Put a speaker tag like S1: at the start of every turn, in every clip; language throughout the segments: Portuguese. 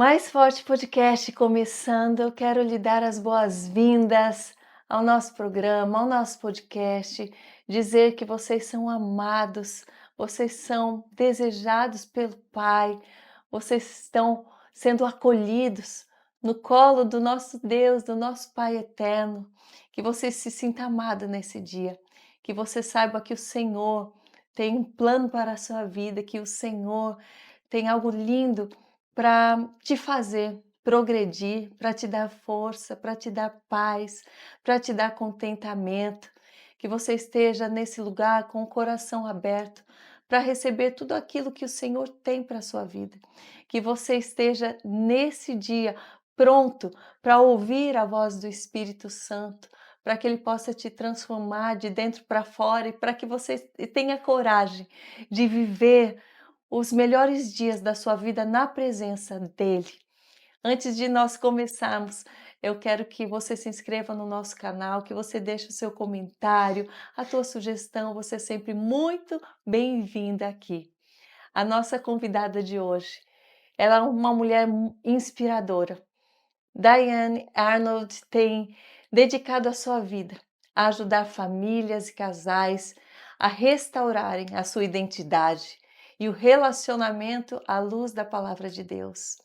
S1: Mais Forte Podcast começando. Eu quero lhe dar as boas-vindas ao nosso programa, ao nosso podcast, dizer que vocês são amados, vocês são desejados pelo Pai, vocês estão sendo acolhidos no colo do nosso Deus, do nosso Pai eterno. Que você se sinta amado nesse dia, que você saiba que o Senhor tem um plano para a sua vida, que o Senhor tem algo lindo para te fazer progredir, para te dar força, para te dar paz, para te dar contentamento. Que você esteja nesse lugar com o coração aberto para receber tudo aquilo que o Senhor tem para a sua vida. Que você esteja nesse dia pronto para ouvir a voz do Espírito Santo, para que ele possa te transformar de dentro para fora e para que você tenha coragem de viver os melhores dias da sua vida na presença dele. Antes de nós começarmos, eu quero que você se inscreva no nosso canal, que você deixe o seu comentário, a tua sugestão, você é sempre muito bem-vinda aqui. A nossa convidada de hoje, ela é uma mulher inspiradora. Diane Arnold tem dedicado a sua vida a ajudar famílias e casais a restaurarem a sua identidade e o relacionamento à luz da palavra de Deus.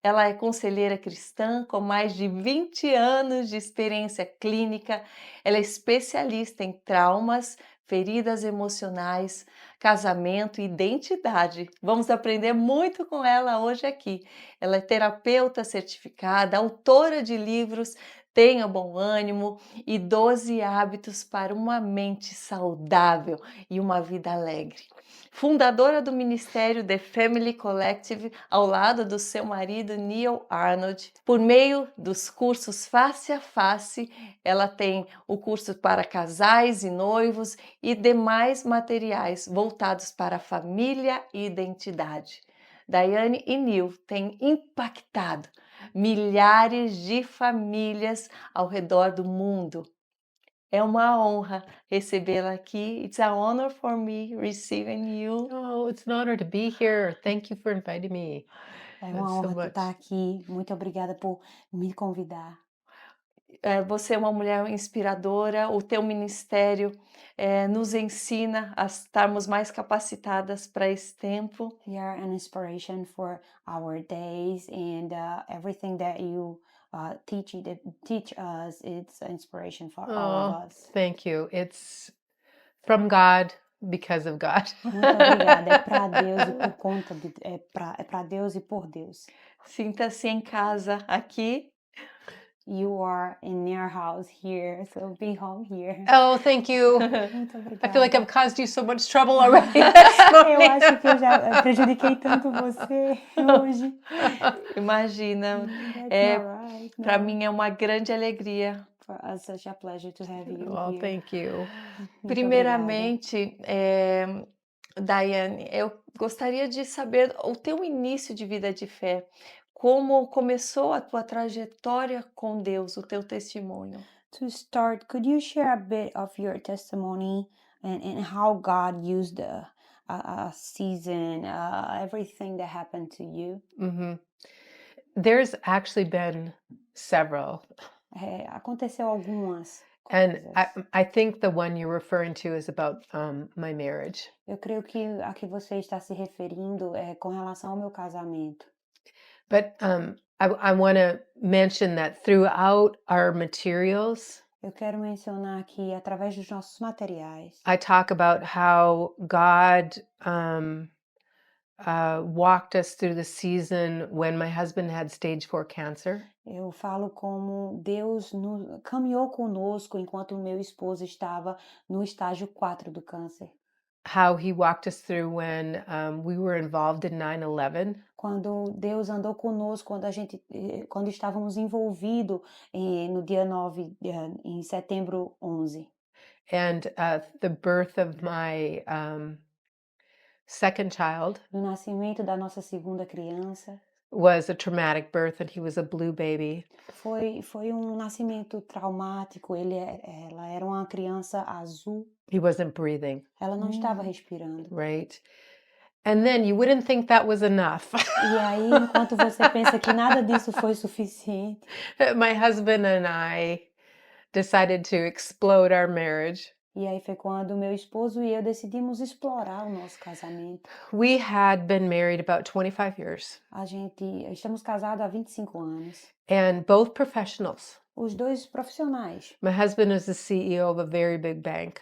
S1: Ela é conselheira cristã com mais de 20 anos de experiência clínica. Ela é especialista em traumas, feridas emocionais, casamento e identidade. Vamos aprender muito com ela hoje aqui. Ela é terapeuta certificada, autora de livros Tenha Bom Ânimo e 12 Hábitos para uma Mente Saudável e uma Vida Alegre. Fundadora do Ministério The Family Collective, ao lado do seu marido Neil Arnold. Por meio dos cursos Face a Face, ela tem o curso para casais e noivos e demais materiais voltados para a família e identidade. Diane e Neil têm impactado milhares de famílias ao redor do mundo. É uma honra recebê-la aqui. It's an honor for me receiving you.
S2: Oh, it's an honor to be here. Thank you for inviting me.
S3: É uma
S2: So
S3: honra
S2: much.
S3: estar aqui. Muito obrigada por me convidar.
S1: Você é uma mulher inspiradora, o teu ministério nos ensina a estarmos mais capacitadas para esse tempo.
S3: You are an inspiration for our days, and everything that you teach us, it's an inspiration for all of us.
S2: Thank you. It's from God because of God.
S3: Muito obrigada. É para Deus e por conta de, é para Deus e por Deus.
S1: Sinta-se em casa aqui.
S3: You are in your house here, so be home here.
S2: Oh, thank you.
S3: Muito obrigada.
S2: I feel like I've caused you so much trouble already.
S3: Eu acho que eu já prejudiquei tanto você hoje.
S1: Imagina,
S3: That's not right.
S1: para
S3: No.
S1: mim é uma grande alegria.
S3: For us, such a pleasure to have you
S2: Oh,
S3: here.
S2: thank you.
S3: Muito
S1: Primeiramente, Diane, eu gostaria de saber o teu início de vida de fé. Como começou a tua trajetória com Deus, o teu testemunho?
S3: To start, could you share a bit of your testimony and how God used a season, everything that happened to you?
S2: There's actually been several.
S3: Aconteceu algumas
S2: And
S3: coisas.
S2: I think the one you're referring to is about my marriage.
S3: Eu creio que a que você está se referindo é com relação ao meu casamento.
S2: But I want to mention that throughout our materials,
S3: Eu quero mencionar que através dos nossos materiais,
S2: I talk about how God walked us through the season when my husband had stage 4 cancer.
S3: eu falo como Deus caminhou conosco enquanto o meu esposo estava no estágio 4 do câncer.
S2: How he walked us through when we were involved in 9/11.
S3: Quando Deus andou conosco, quando estávamos envolvidos no dia 9, em setembro 11.
S2: And the birth of my second child
S3: No nascimento da nossa segunda criança.
S2: was a traumatic birth, and he was a blue baby.
S3: Foi nascimento traumático. Ela era uma criança azul.
S2: He wasn't breathing,
S3: Ela não estava respirando.
S2: right? And then you wouldn't think that was enough.
S3: E aí, enquanto você pensa que nada disso foi suficiente,
S2: My husband and I decided to explode our marriage.
S3: e aí foi quando meu esposo e eu decidimos explorar o nosso casamento.
S2: We had been married about 25 years
S3: Estamos casados há 25 anos.
S2: and both professionals.
S3: Os dois profissionais.
S2: My husband is the CEO of a very big bank.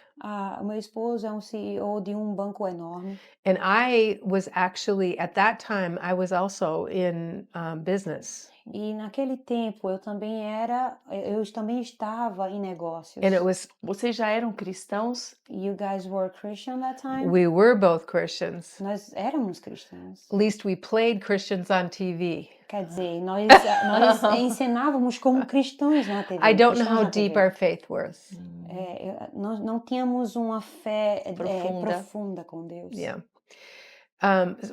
S3: O meu esposo é um CEO de um banco enorme.
S2: And I was actually, at that time, I was also in business.
S3: E naquele tempo eu também estava em negócios.
S2: And it was,
S1: Vocês já eram cristãos?
S3: You guys were Christian that time?
S2: we were both Christians.
S3: Nós éramos cristãos.
S2: At least we played Christians on TV.
S3: Quer dizer, nós encenávamos como cristãos na TV.
S2: I don't know
S3: cristãos
S2: how
S3: na
S2: deep
S3: TV.
S2: our faith was.
S3: Nós não tínhamos uma fé
S1: Profunda.
S3: profunda com Deus.
S2: Yeah.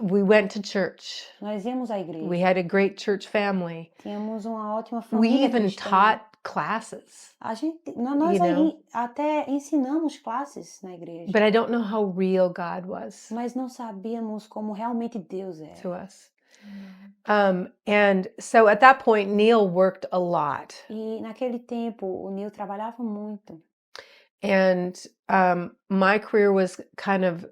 S2: We went to church.
S3: Nós íamos à
S2: We
S3: igreja.
S2: had a great church family.
S3: Tínhamos uma ótima
S2: We
S3: família
S2: even
S3: cristã.
S2: taught classes,
S3: Nós
S2: you know.
S3: até ensinamos classes na igreja.
S2: but I don't know how real God was
S3: Mas não sabíamos como realmente Deus era.
S2: to us. And so at that point, Neil worked a lot.
S3: E naquele tempo o Neil trabalhava muito.
S2: And my career was kind of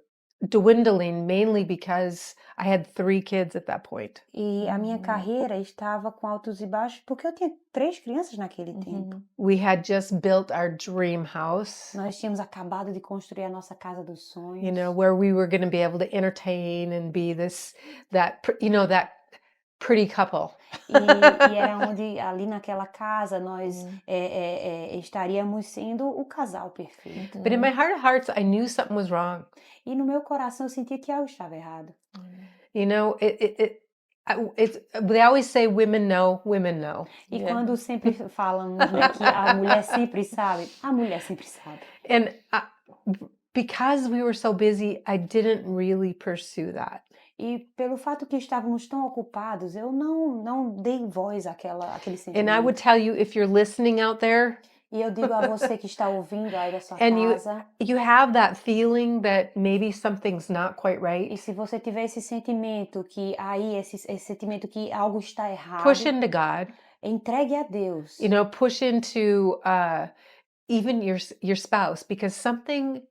S2: dwindling mainly because I had 3 kids at that point.
S3: E a minha carreira estava com altos e baixos porque eu tinha 3 crianças naquele tempo.
S2: We had just built our dream house,
S3: Nós tínhamos acabado de construir a nossa casa dos sonhos.
S2: you know, where we were going to be able to entertain and be that pretty couple.
S3: E era onde, ali naquela casa, nós estaríamos sendo o casal perfeito.
S2: But in my heart of hearts, I knew something was wrong.
S3: E no meu coração eu sentia que algo estava errado.
S2: You know, they always say women know, women know.
S3: E
S1: Yeah.
S3: quando sempre falamos, né, que a mulher sempre sabe, a mulher sempre sabe.
S2: And because we were so busy, I didn't really pursue that.
S3: E pelo fato que estávamos tão ocupados, eu não dei voz àquele
S2: And I would
S3: sentimento.
S2: tell you, if you're listening out there
S3: E eu digo a você que está ouvindo aí da sua
S2: and
S3: casa,
S2: you have that feeling that maybe something's not quite
S3: e
S2: right,
S3: se você tiver esse sentimento que aí, esse sentimento que algo está errado,
S2: push into God.
S3: entregue a Deus.
S2: You know, push into even your spouse, because something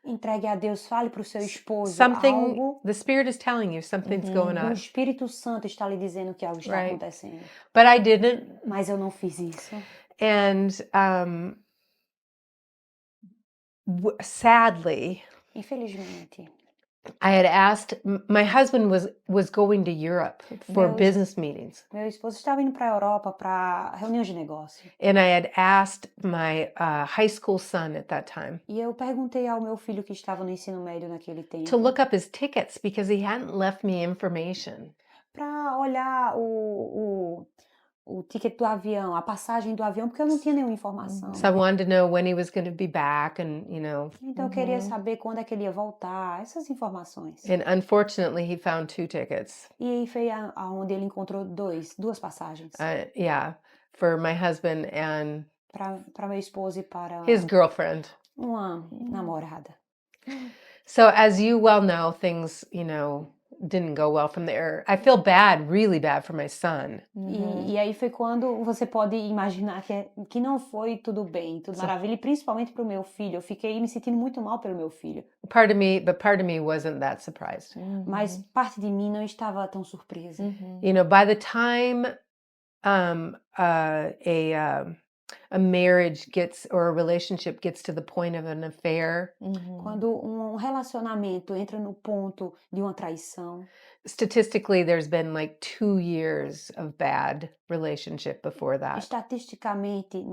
S3: Entregue a Deus, fale para o seu esposo
S2: something
S3: algo.
S2: the Spirit is telling you something's going
S3: O
S2: on.
S3: Espírito Santo está lhe dizendo que algo está
S2: Right.
S3: acontecendo.
S2: But I didn't,
S3: Mas eu não fiz isso.
S2: and sadly,
S3: Infelizmente.
S2: I had asked. My husband was going to Europe for
S3: Meu-
S2: business meetings,
S3: Meu esposo estava indo para a Europa para reunião de negócio.
S2: and I had asked my high school son at that time
S3: E eu perguntei ao meu filho que estava no ensino médio naquele
S2: to
S3: tempo
S2: look up his tickets because he hadn't left me information.
S3: para olhar o ticket do avião, a passagem do avião, porque eu não tinha nenhuma informação.
S2: So I wanted to know when he was going to be back, and
S3: Então eu queria saber quando é que ele ia voltar, essas informações.
S2: and unfortunately, he found 2 tickets.
S3: E aí foi aonde ele encontrou duas passagens
S2: Yeah, for my husband and
S3: para meu esposo e para
S2: his girlfriend.
S3: uma namorada.
S2: So as you well know, things, didn't go well from there. I feel bad, really bad for my son.
S3: E aí foi quando você pode imaginar que não foi tudo bem, tudo maravilha, e principalmente para o meu filho. Eu fiquei me sentindo muito mal pelo meu filho,
S2: Part of me wasn't that surprised.
S3: mas parte de mim não estava tão surpresa.
S2: By the time a marriage gets, or a relationship gets to the point of an affair,
S3: Quando um relacionamento entra no ponto de uma traição,
S2: statistically there's been like 2 years of bad relationship before that.
S3: estatisticamente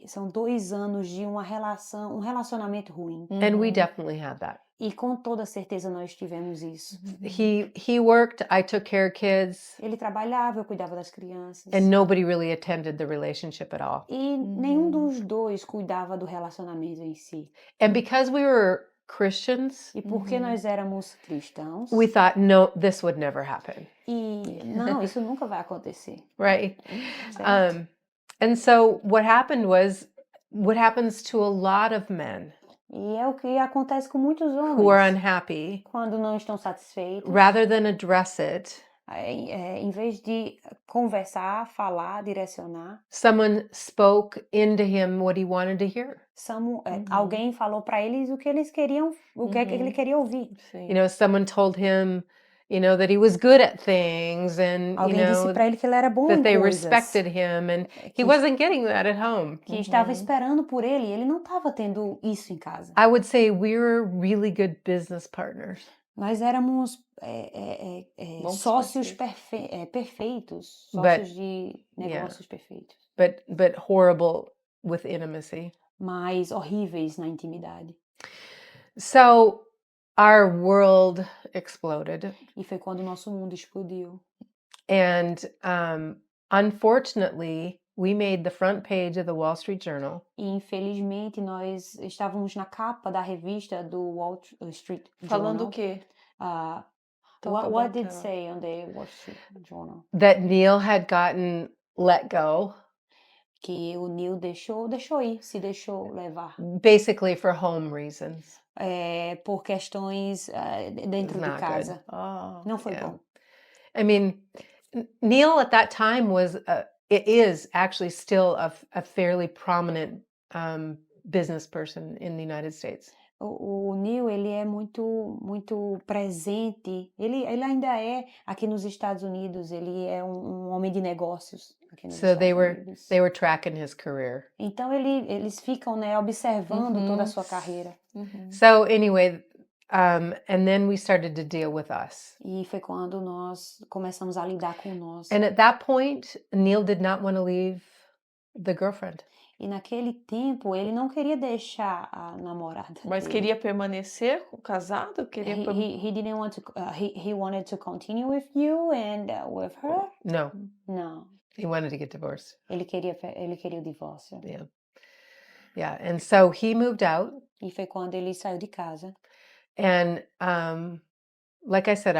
S3: são 2 anos de um relacionamento ruim.
S2: And we definitely had that.
S3: E com toda certeza nós tivemos isso.
S2: He worked, I took care of kids,
S3: Ele trabalhava, eu cuidava das crianças.
S2: and nobody really attended the relationship at all.
S3: E nenhum dos dois cuidava do relacionamento em si.
S2: And because we were Christians,
S3: E porque nós éramos cristãos,
S2: we thought, no, this would never happen,
S3: e não, isso nunca vai acontecer.
S2: right?
S3: Certo?
S2: And so what happens to a lot of men
S3: E é o que acontece com muitos
S2: who are
S3: homens
S2: unhappy,
S3: quando não estão satisfeitos.
S2: rather than address it,
S3: Em vez de conversar, falar, direcionar,
S2: someone spoke into him what he wanted to hear.
S3: alguém falou para eles o que eles queriam, o que é que ele queria ouvir.
S1: Sim.
S2: You know, someone told him, you know, that he was good at things and, you
S3: Alguém disse
S2: know,
S3: para ele que ele era bom
S2: that
S3: em
S2: they
S3: coisas,
S2: respected him, and he
S3: que,
S2: wasn't getting that at home.
S3: que estava esperando por ele, e ele não estava tendo isso em casa.
S2: I would say we were really good business partners.
S3: Nós éramos
S1: Bons
S3: sócios perfeitos, sócios de negócios perfeitos,
S2: but horrible with intimacy.
S3: mas horríveis na intimidade.
S2: So our world exploded,
S3: E foi quando o nosso mundo explodiu.
S2: and unfortunately, we made the front page of the Wall Street Journal
S3: E infelizmente nós estávamos na capa da revista do Wall Street
S1: Falando
S3: Journal.
S1: o quê?
S3: What
S1: about
S3: did it
S1: that.
S3: say on the Wall Street Journal?
S2: that Neil had gotten let go,
S3: Que o Neil se deixou levar
S2: basically for home reasons.
S3: por questões dentro de
S2: Not
S3: casa.
S1: Ah,
S3: Não foi
S2: yeah.
S3: bom.
S2: I mean, Neil at that time was, it is actually still a fairly prominent business person in the United States.
S3: O Neil, ele é muito presente. Ele ainda é aqui nos Estados Unidos. Ele é um homem de negócios aqui nos
S2: So
S3: Estados
S2: they
S3: Unidos.
S2: were tracking his career.
S3: Então eles ficam, né, observando toda a sua carreira.
S2: So anyway, and then we started to deal with us.
S3: E foi quando nós começamos a lidar com nós.
S2: And at that point, Neil did not want to leave the girlfriend.
S3: E naquele tempo ele não queria deixar a namorada
S1: Mas
S3: dele.
S1: queria permanecer casado? Queria
S3: He didn't want to. He wanted to continue with you and with her.
S2: No,
S3: Não,
S2: he wanted to get divorced.
S3: ele queria o divórcio.
S2: Yeah. And so he moved out.
S3: E foi quando ele saiu de casa.
S2: And like I said,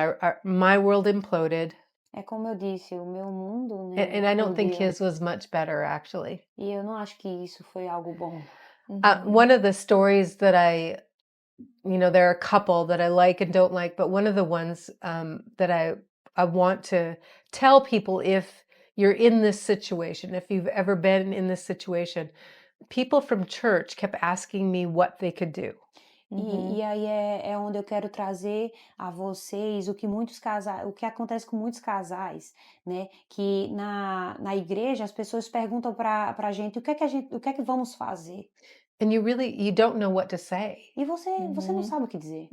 S2: my world imploded.
S3: É como eu disse, o meu mundo, né,
S2: And I don't think
S3: explodiu.
S2: his was much better, actually.
S3: E eu não acho que isso foi algo bom.
S2: One of the stories that there are a couple that I like and don't like, but one of the ones that I want to tell people, if you're in this situation, if you've ever been in this situation, people from church kept asking me what they could do.
S3: E aí é onde eu quero trazer a vocês o que acontece com muitos casais, né? Que na igreja as pessoas perguntam pra gente o que é que vamos fazer.
S2: And you don't know what to say,
S3: E você não sabe o que dizer.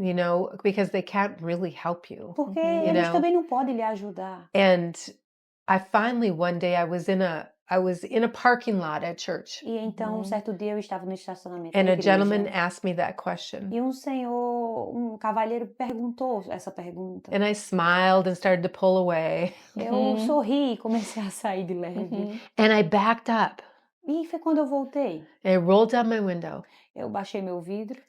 S2: because they can't really help you.
S3: Porque eles também não podem lhe ajudar.
S2: And I finally, one day, I was in a parking lot at church,
S3: E então, um certo dia eu estava no estacionamento
S2: and
S3: da
S2: a
S3: igreja.
S2: gentleman asked me that question.
S3: E um cavalheiro perguntou essa pergunta.
S2: And I smiled and started to pull away.
S3: Eu sorri e comecei a sair de leve.
S2: And I backed up.
S3: E foi quando eu voltei.
S2: And I rolled down my window.
S3: Eu baixei meu vidro.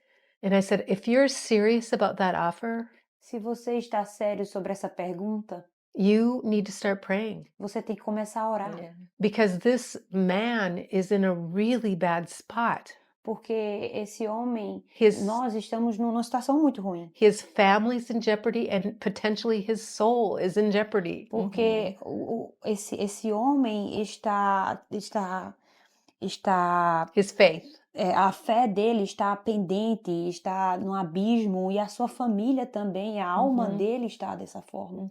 S2: And I said, if you're serious about that offer,
S3: Se você está sério sobre essa pergunta,
S2: you need to start praying.
S3: você tem que começar a orar.
S2: Because this man is in a really bad spot.
S3: Porque esse homem,
S2: His
S3: nós estamos numa situação muito ruim.
S2: his family's in jeopardy, and potentially his soul is in jeopardy.
S3: Porque esse homem está
S2: His faith.
S3: a fé dele está pendente, está no abismo, e a sua família também, a alma dele está dessa forma.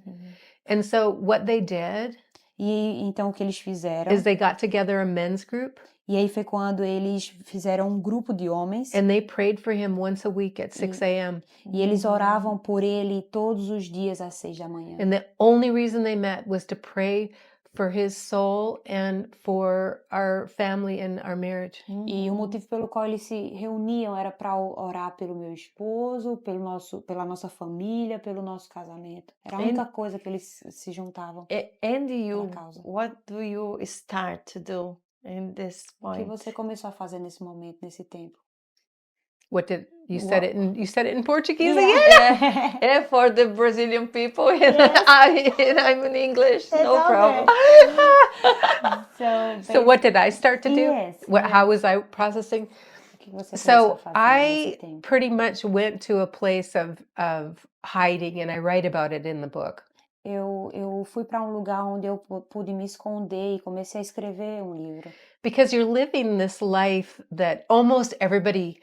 S2: And so what they did
S3: E então o que eles fizeram,
S2: is they got together a men's group,
S3: e aí foi quando eles fizeram um grupo de homens,
S2: and they prayed for him once a week at 6 a.m.
S3: e eles oravam por ele todos os dias às 6 da manhã.
S2: And the only reason they met was to pray for his soul and for our family and our marriage.
S3: E o motivo pelo qual eles se reuniam era para orar pelo meu esposo, pela nossa família, pelo nosso casamento. Era a única coisa que eles se juntavam.
S1: And you,
S3: Pela causa.
S1: what do you start to do in this
S3: O que
S1: point?
S3: você começou a fazer nesse momento, nesse tempo?
S2: What did you said it in Portuguese
S3: Yeah.
S2: again?
S1: Yeah, for the Brazilian people, and
S3: Yes.
S1: I'm in English,
S3: It's
S1: no
S3: okay.
S1: problem.
S2: So what did I start to do?
S3: Yes,
S2: How was I processing?
S3: que você começou a
S2: So
S3: fazer nesse
S2: I
S3: tempo?
S2: pretty much went to a place of hiding, and I write about it in the book.
S3: Eu fui para um lugar onde eu pude me esconder e comecei a escrever um livro.
S2: Because you're living this life that almost everybody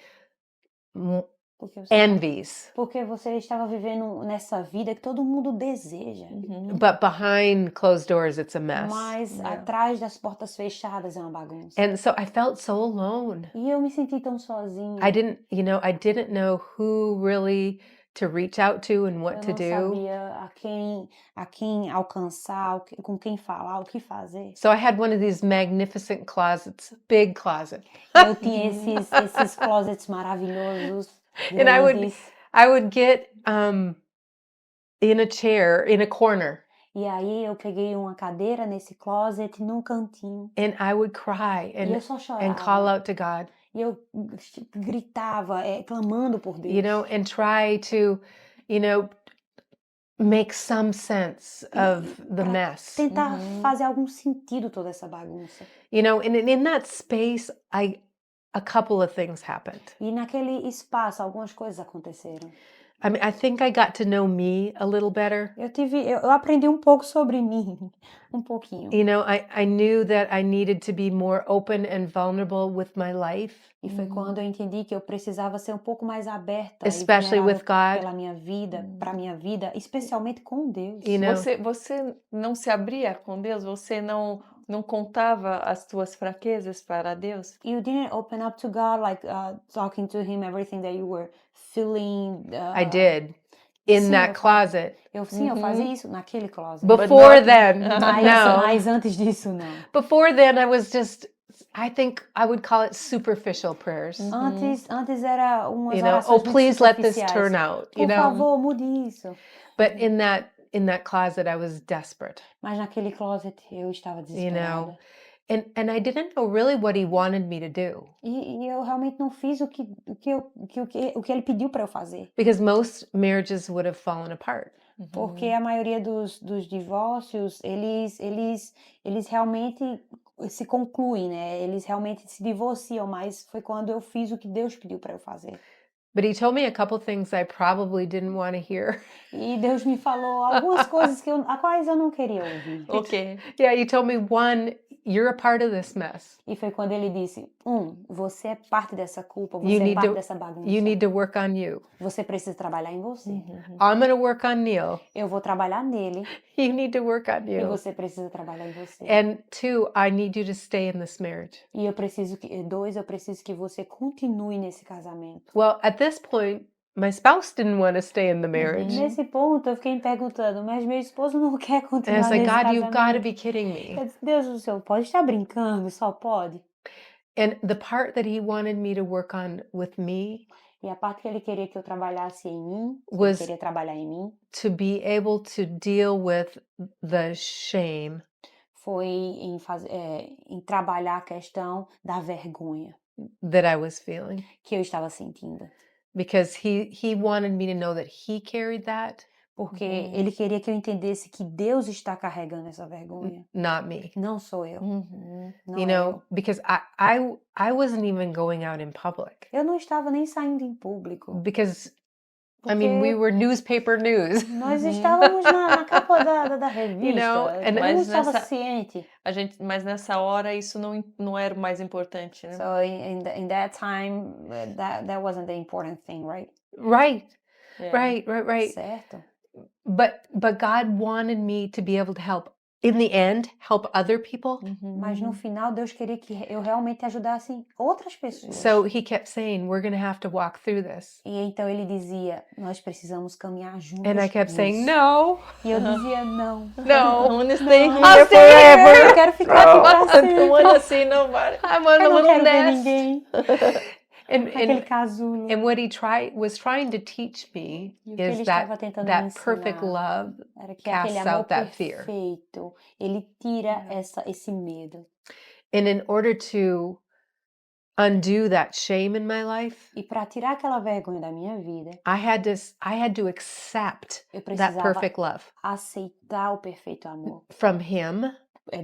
S3: Porque você,
S2: envies,
S3: porque você estava vivendo nessa vida que todo mundo deseja.
S2: but behind closed doors, it's a mess.
S3: Mas
S1: Yeah.
S3: atrás das portas fechadas é uma bagunça.
S2: And so I felt so alone.
S3: E eu me senti tão sozinha.
S2: I didn't know who really to reach out to and what
S3: Eu
S2: to
S3: não
S2: do.
S3: sabia a quem alcançar, com quem falar, o que fazer.
S2: So I had one of these magnificent closets, big closet.
S3: Eu tinha esses closets maravilhosos,
S2: And
S3: grandes.
S2: I would get in a chair in a corner,
S3: E aí eu peguei uma cadeira nesse closet, num cantinho.
S2: and I would cry
S3: E eu só
S2: and call
S3: chorava.
S2: out to God,
S3: E eu gritava, clamando por Deus.
S2: and try to, make some sense of the
S3: Pra
S2: mess.
S3: tentar fazer algum sentido toda essa bagunça.
S2: And in that space, a couple of things happened.
S3: E naquele espaço, algumas coisas aconteceram.
S2: I mean, I think I got to know me a little better.
S3: Eu aprendi um pouco sobre mim, um pouquinho.
S2: I knew that I needed to be more open and vulnerable with my life,
S3: E foi quando eu entendi que eu precisava ser um pouco mais aberta e
S2: especially with
S3: vulnerável
S2: God.
S3: pela minha vida, para minha vida, especialmente com Deus.
S1: Você não se abria com Deus? Você não contava as tuas fraquezas para Deus?
S3: You didn't open up to God, like talking to Him everything that you were feeling.
S2: I did in
S3: sim,
S2: that closet.
S3: Eu fazia isso naquele closet.
S2: Before
S1: not-
S2: then,
S3: Mas antes disso, não.
S2: Before then, I was just, I think I would call it superficial prayers.
S3: Antes era umas
S2: Oh,
S3: orações muito
S2: please let this
S3: superficiais.
S2: turn out,
S3: Por favor, mude isso.
S2: But in that closet, I was desperate,
S3: Mas naquele closet eu estava desesperada.
S2: and I didn't know really what he wanted me to do,
S3: E eu realmente não fiz o que ele pediu para eu fazer.
S2: because most marriages would have fallen apart.
S3: Porque a maioria dos divórcios, eles realmente se concluem, né? Eles realmente se divorciam, mas foi quando eu fiz o que Deus pediu para eu fazer.
S2: But he told me a couple things I probably didn't want to hear.
S3: E Deus me falou algumas coisas a quais eu não queria ouvir.
S1: Ok.
S2: Yeah, he told me, one, you're a part of this mess.
S3: E foi quando ele disse, você é parte dessa culpa,
S2: You
S3: você é
S2: need
S3: parte
S2: to-
S3: dessa bagunça.
S2: You need to work on you.
S3: Você precisa trabalhar em você.
S2: I'm going to work on Neil.
S3: Eu vou trabalhar nele
S2: You need to work on
S3: e
S2: you.
S3: você precisa trabalhar em você.
S2: And two, I need you to stay in this marriage.
S3: E eu preciso que você continue nesse casamento.
S2: Well, at this point, my spouse didn't want to stay in the marriage.
S3: Nesse ponto, eu fiquei me perguntando, mas meu esposo não quer
S2: And I
S3: continuar
S2: was like,
S3: nesse
S2: God, you've got to
S3: casamento.
S2: be kidding me.
S3: Eu disse, Deus do céu, pode estar brincando, só pode.
S2: And the part that he wanted me to work on with me
S3: E a parte que ele queria que eu trabalhasse em mim, que ele
S2: Was-
S3: queria trabalhar em mim,
S2: to be able to deal with the shame
S3: foi em trabalhar a questão da vergonha
S2: that I was feeling.
S3: que eu estava sentindo.
S2: Because he wanted me to know that he carried that,
S3: Porque ele queria que eu entendesse que Deus está carregando essa vergonha.
S2: not me.
S3: Não sou eu. Não
S2: Because I wasn't even going out in public.
S3: eu não estava nem saindo em público.
S2: Because,
S3: Porque
S2: we were newspaper news.
S3: nós estávamos na capa da revista.
S2: and
S3: Eu não
S1: Mas
S3: estava
S1: nessa-
S3: ciente.
S1: Mas nessa hora isso não era o mais importante, né?
S3: So in that time, that wasn't the important thing, right?
S2: Right,
S1: Yeah.
S2: right.
S3: Certo.
S2: But God wanted me to be able to help, in the end, help other people.
S3: Mas no final, Deus queria que eu realmente ajudasse outras pessoas.
S2: So he kept saying, we're going to have to walk through this.
S3: E então ele dizia, nós precisamos caminhar juntos.
S2: And I kept saying,
S3: nisso.
S2: no,
S3: E eu dizia, não.
S1: I wanna stay
S3: Não,
S1: here
S2: I'll stay here.
S1: forever.
S3: Eu quero ficar aqui pra
S1: I don't
S3: sempre.
S1: wanna see nobody.
S2: I'm on a
S3: Eu não
S2: little
S3: quero ver
S2: nest.
S3: ninguém. Aquele casulo.
S2: And what he was trying to teach me
S3: E o que ele
S2: is
S3: estava tentando me
S2: that perfect
S3: ensinar
S2: love
S3: era que aquele
S2: casts
S3: amor
S2: out that fear.
S3: perfeito, ele tira esse medo.
S2: And in order to undo that shame in my life,
S3: E para tirar aquela vergonha da minha vida,
S2: I had to accept
S3: eu
S2: that
S3: precisava
S2: perfect love
S3: aceitar o perfeito amor
S2: from him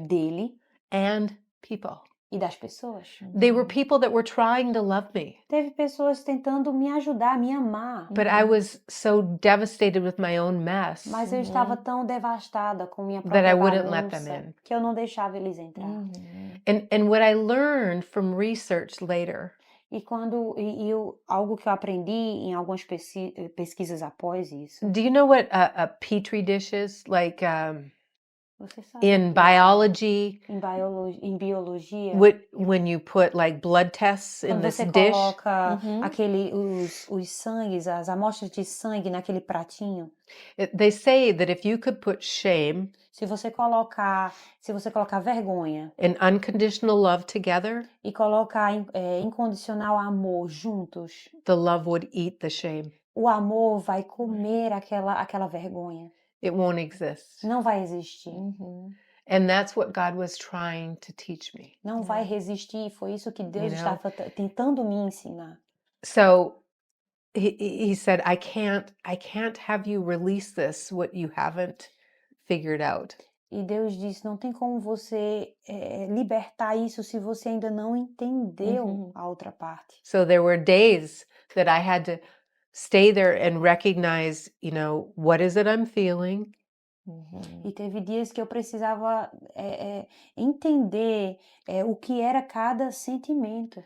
S3: dele
S2: and people.
S3: e das pessoas.
S2: They were people that were trying to love me,
S3: Teve pessoas tentando me ajudar, me amar,
S2: but I was so devastated with my own mess
S3: mas eu estava tão devastada com minha
S2: that I
S3: própria
S2: wouldn't let them
S3: bagunça
S2: in.
S3: que eu não deixava eles entrar.
S1: Uhum.
S2: And what I learned from research later
S3: E algo que eu aprendi em algumas pesquisas após isso,
S2: do you know what a petri dish is? Like
S3: você sabe
S2: in
S3: o que é
S2: biology,
S3: em biologia,
S2: when you put like blood tests in
S3: quando
S2: this
S3: você
S2: dish,
S3: coloca
S1: Uhum.
S3: os sangues, as amostras de sangue naquele pratinho,
S2: they say that if you could put shame
S3: se você colocar vergonha
S2: and unconditional love together,
S3: e colocar incondicional amor juntos,
S2: the love would eat the shame.
S3: o amor vai comer aquela vergonha.
S2: It won't exist.
S3: Não vai existir.
S1: Uhum.
S2: And that's what God was trying to teach me.
S3: Não vai resistir. Foi isso que Deus
S2: know?
S3: estava tentando me ensinar.
S2: So he said, I can't have you release this, what you haven't figured out.
S3: E Deus disse, não tem como você libertar isso se você ainda não entendeu a outra parte.
S2: So there were days that I had to stay there and recognize, what is it I'm feeling?
S1: Uhum.
S3: E teve dias que eu precisava entender o que era cada sentimento.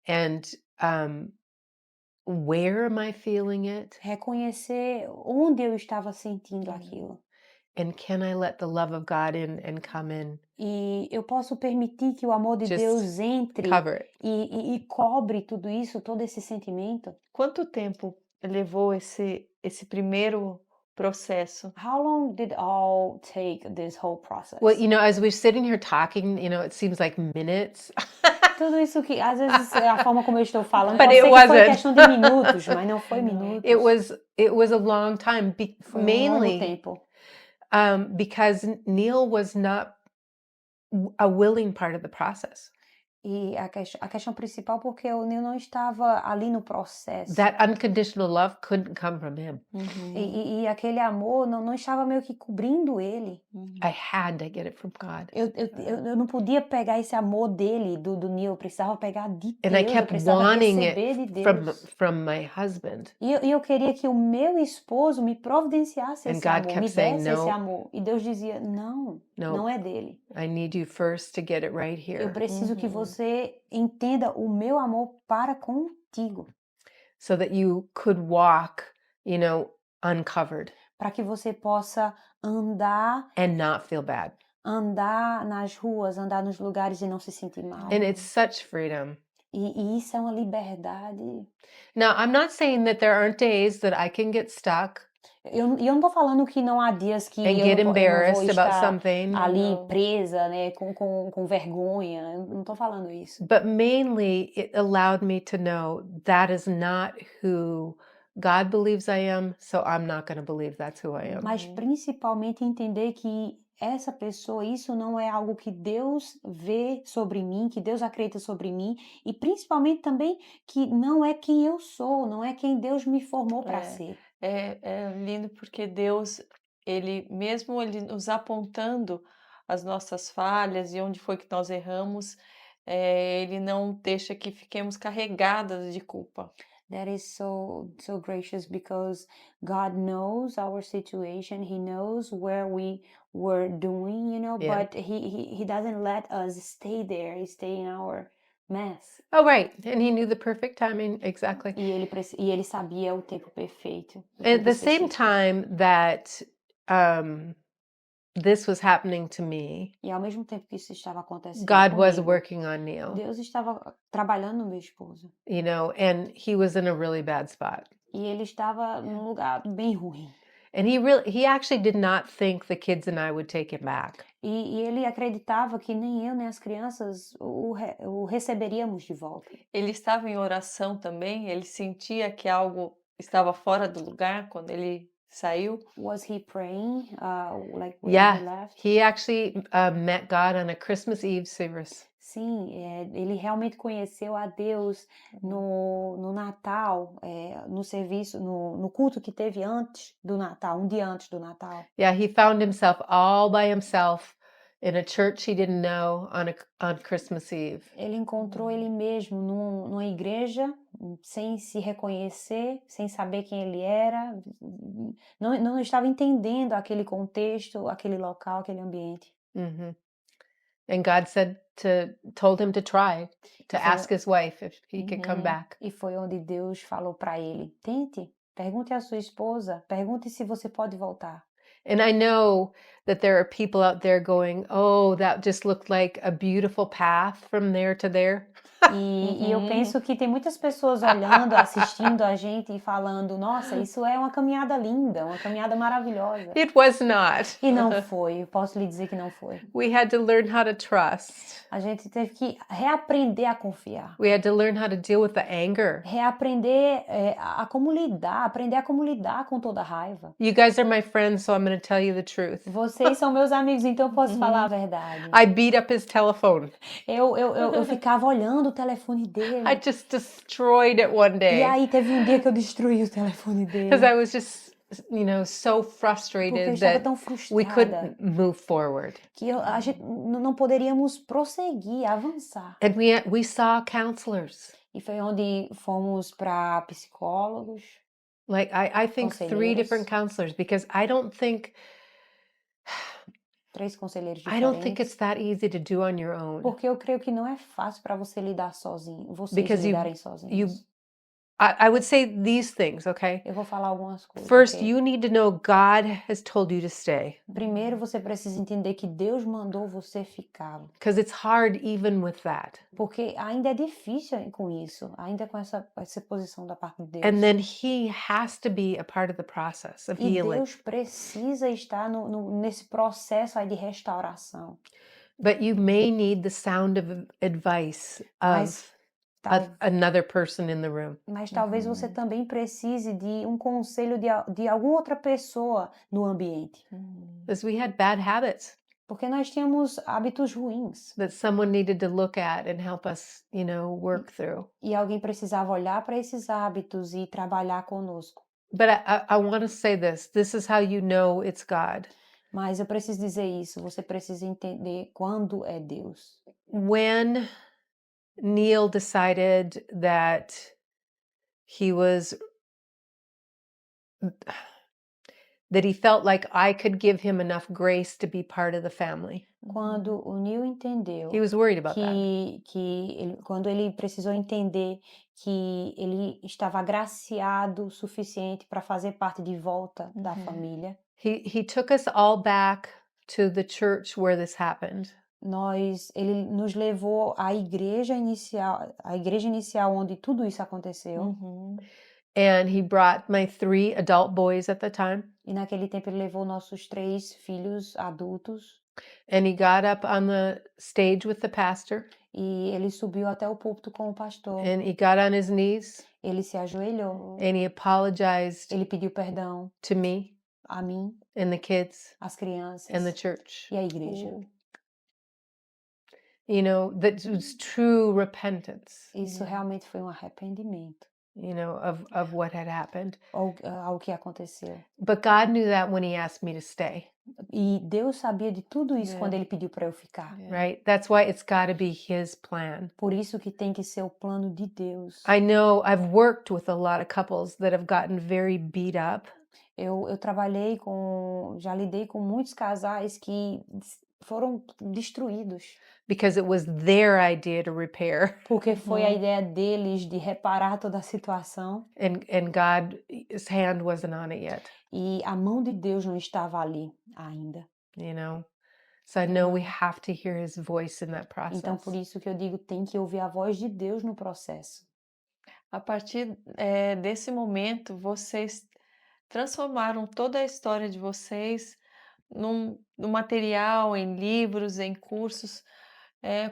S2: And where am I feeling it?
S3: Reconhecer onde eu estava sentindo aquilo.
S2: And can I let the love of God in and come in?
S3: E eu posso permitir que o amor de
S2: Just
S3: Deus entre
S2: cover it.
S3: e cobre tudo isso, todo esse sentimento.
S1: Quanto tempo levou esse primeiro processo?
S3: How long did it all take this whole process?
S2: Well, as we're sitting here talking, it seems like minutes.
S3: Tudo isso que, às vezes, a forma como eu estou falando,
S2: But
S3: pode
S2: it
S3: ser que foi
S2: wasn't.
S3: questão de minutos, mas não foi minutos.
S2: It was a long time,
S3: Foi um longo
S2: mainly
S3: tempo.
S2: because Neil was not a willing part of the process.
S3: E a questão principal porque o Neil não estava ali no processo.
S2: That unconditional love couldn't come from him.
S1: Uhum.
S3: E aquele amor não estava meio que cobrindo ele.
S2: I had to get it from God.
S3: Eu não podia pegar esse amor dele, do Neil, eu precisava pegar de
S2: And
S3: Deus,
S2: I
S3: eu
S2: kept
S3: precisava
S2: wanting
S3: receber de
S2: it
S3: Deus.
S2: from my husband.
S3: E eu queria que o meu esposo me providenciasse
S2: And
S3: esse
S2: God
S3: amor,
S2: kept
S3: me
S2: saying,
S3: desse esse
S2: "No.
S3: amor. E Deus dizia,
S2: No.
S3: não é dele.
S2: I need you first to get it right
S3: Eu
S2: here
S3: preciso que você entenda o meu amor para contigo,
S2: so that you could walk, uncovered
S3: para que você possa andar
S2: and not feel bad."
S3: nas ruas, andar nos lugares e não se sentir mal.
S2: And it's such freedom.
S3: E isso é uma liberdade.
S2: Now, I'm not saying that there aren't days that I can get stuck
S3: Eu não tô falando que não há dias que
S2: and
S3: eu
S2: get
S3: não vou
S2: embarrassed about
S3: estar
S2: something,
S3: ali
S1: Não.
S3: presa, né, com vergonha. Eu não tô falando isso.
S2: but mainly it allowed me to know that is not who God believes I am, so I'm not going to believe that's who I am.
S3: Mas principalmente entender que essa pessoa, isso não é algo que Deus vê sobre mim, que Deus acredita sobre mim, e principalmente também que não é quem eu sou, não é quem Deus me formou para ser.
S1: É lindo porque Deus, mesmo ele nos apontando as nossas falhas e onde foi que nós erramos, ele não deixa que fiquemos carregadas de culpa.
S3: That is so gracious because God knows our situation. He knows where we were doing,
S2: Yeah.
S3: but he doesn't let us stay there, stay in our mess.
S2: Oh, right. And he knew the perfect timing. Exactly.
S3: E ele sabia o tempo perfeito. o
S2: At
S3: tempo
S2: the same
S3: específico.
S2: time that this was happening to me,
S3: E ao mesmo tempo que isso estava acontecendo
S2: God was
S3: comigo,
S2: working on Neil,
S3: Deus estava trabalhando no meu esposo.
S2: and he was in a really bad spot.
S3: E ele estava num lugar bem ruim.
S2: And he actually did not think the kids and I would take him back.
S3: E ele acreditava que nem eu nem as crianças o receberíamos de volta.
S1: Ele estava em oração também, ele sentia que algo estava fora do lugar quando ele saiu.
S3: Was he praying, like when he
S2: Yeah,
S3: left?
S2: he actually met God on a Christmas Eve service.
S3: Sim, ele realmente conheceu a Deus no Natal, no serviço, no culto que teve antes do Natal, um dia antes do Natal.
S2: Yeah, he found himself all by himself in a church he didn't know on Christmas Eve.
S3: Ele encontrou ele mesmo numa igreja, sem se reconhecer, sem saber quem ele era, não estava entendendo aquele contexto, aquele local, aquele ambiente.
S2: Mhm. And God told him to try, to
S3: E foi,
S2: ask his wife if he could come back.
S3: e foi onde Deus falou para ele: tente, pergunte à sua esposa, pergunte se você pode voltar.
S2: And I know that there are people out there going, "Oh, that just looked like a beautiful path from there to there."
S3: E eu penso que tem muitas pessoas olhando, assistindo a gente e falando: nossa, isso é uma caminhada linda, uma caminhada maravilhosa.
S2: It was not.
S3: E não foi, eu posso lhe dizer que não foi.
S2: We had to learn how to trust.
S3: A gente teve que reaprender a confiar,
S2: We had to learn how to deal with the anger.
S3: reaprender a como lidar, aprender a como lidar com toda a raiva.
S2: You guys are my friends, so I'm going to tell you the truth.
S3: Vocês são meus amigos, então eu posso falar a verdade.
S2: I beat up his telephone.
S3: Eu ficava olhando o telefone dele.
S2: I just destroyed it one
S3: E
S2: day
S3: aí teve um dia que eu destruí o telefone
S2: because
S3: dele.
S2: I was just, so
S3: Porque eu
S2: frustrated
S3: estava
S2: that
S3: tão
S2: we
S3: frustrada
S2: couldn't move forward.
S3: que a gente não poderíamos prosseguir, avançar.
S2: And we saw counselors.
S3: E foi onde fomos para psicólogos.
S2: Like I think 3
S3: Conselheiros.
S2: different counselors because I don't think
S3: 3 conselheiros
S2: I don't think
S3: diferentes.
S2: it's that easy to do on your own.
S3: Porque eu creio que não é fácil para você lidar sozinho, vocês
S2: Because
S3: lidarem sozinhos.
S2: I would say these things, okay?
S3: Eu vou falar algumas coisas.
S2: First,
S3: ok?
S2: you need to know God has told you to stay
S3: Primeiro você precisa entender que Deus mandou você ficar.
S2: because it's hard even with that.
S3: Porque ainda é difícil com isso, ainda com essa posição da parte de Deus.
S2: And then he has to be a part of the process of
S3: E
S2: healing.
S3: Deus precisa estar nesse processo aí de restauração.
S2: But you may need the sound of advice
S3: Mas,
S2: of
S3: tal-
S2: another person in the room.
S3: mas talvez você também precise de um conselho de alguma outra pessoa no ambiente.
S2: Because we had bad habits
S3: Porque nós tínhamos hábitos ruins.
S2: that someone needed to look at and help us, work through.
S3: E alguém precisava olhar para esses hábitos e trabalhar conosco.
S2: But I want to say this. This is how you know it's God.
S3: Mas eu preciso dizer isso, você precisa entender quando é Deus.
S2: When Neil decided that he was that he felt like I could give him enough grace to be part of the family.
S3: Quando o Neil entendeu
S2: He was worried about that.
S3: quando ele precisou entender que ele estava agraciado o suficiente para fazer parte de volta da família,
S2: He took us all back to the church where this happened.
S3: ele nos levou à igreja inicial onde tudo isso aconteceu.
S2: And he brought my 3 adult boys at the time.
S3: E naquele tempo ele levou nossos 3 filhos adultos
S2: And he got up on the stage with the pastor.
S3: e ele subiu até o púlpito com o pastor.
S2: And he got on his knees.
S3: Ele se ajoelhou.
S2: And he apologized
S3: Ele pediu perdão
S2: to me
S3: a mim,
S2: and the kids
S3: às crianças
S2: and the church.
S3: e à igreja.
S2: That was true repentance,
S3: Isso realmente foi um arrependimento
S2: of what had happened.
S3: ao que aconteceu.
S2: But God knew that when he asked me to stay,
S3: E Deus sabia de tudo isso quando ele pediu para eu ficar.
S2: right? That's why it's got to be his plan.
S3: Por isso que tem que ser o plano de Deus.
S2: I know I've worked with a lot of couples that have gotten very beat up.
S3: Eu já lidei com muitos casais que foram destruídos.
S2: Because it was their idea to repair.
S3: Porque foi a ideia deles de reparar toda a situação.
S2: And God's hand wasn't on it yet.
S3: E a mão de Deus não estava ali ainda.
S2: So I know we have to hear his voice in that process.
S3: Então, por isso que eu digo, tem que ouvir a voz de Deus no processo.
S1: A partir desse momento, vocês transformaram toda a história de vocês num material, em livros, em cursos.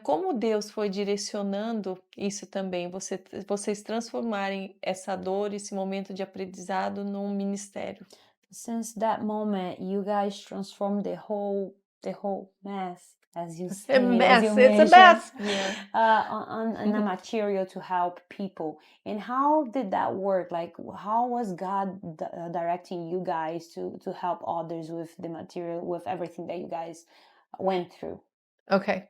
S1: Como Deus foi direcionando isso também? Vocês transformarem essa dor, esse momento de aprendizado num ministério.
S3: Since that moment, you guys transformed the whole mess, as you
S2: A mess.
S3: as you
S2: It's a
S3: mentioned,
S2: mess.
S3: on a material to help people. And how did that work? Like, how was God directing you guys to help others with the material, with everything that you guys went through.
S2: Okay.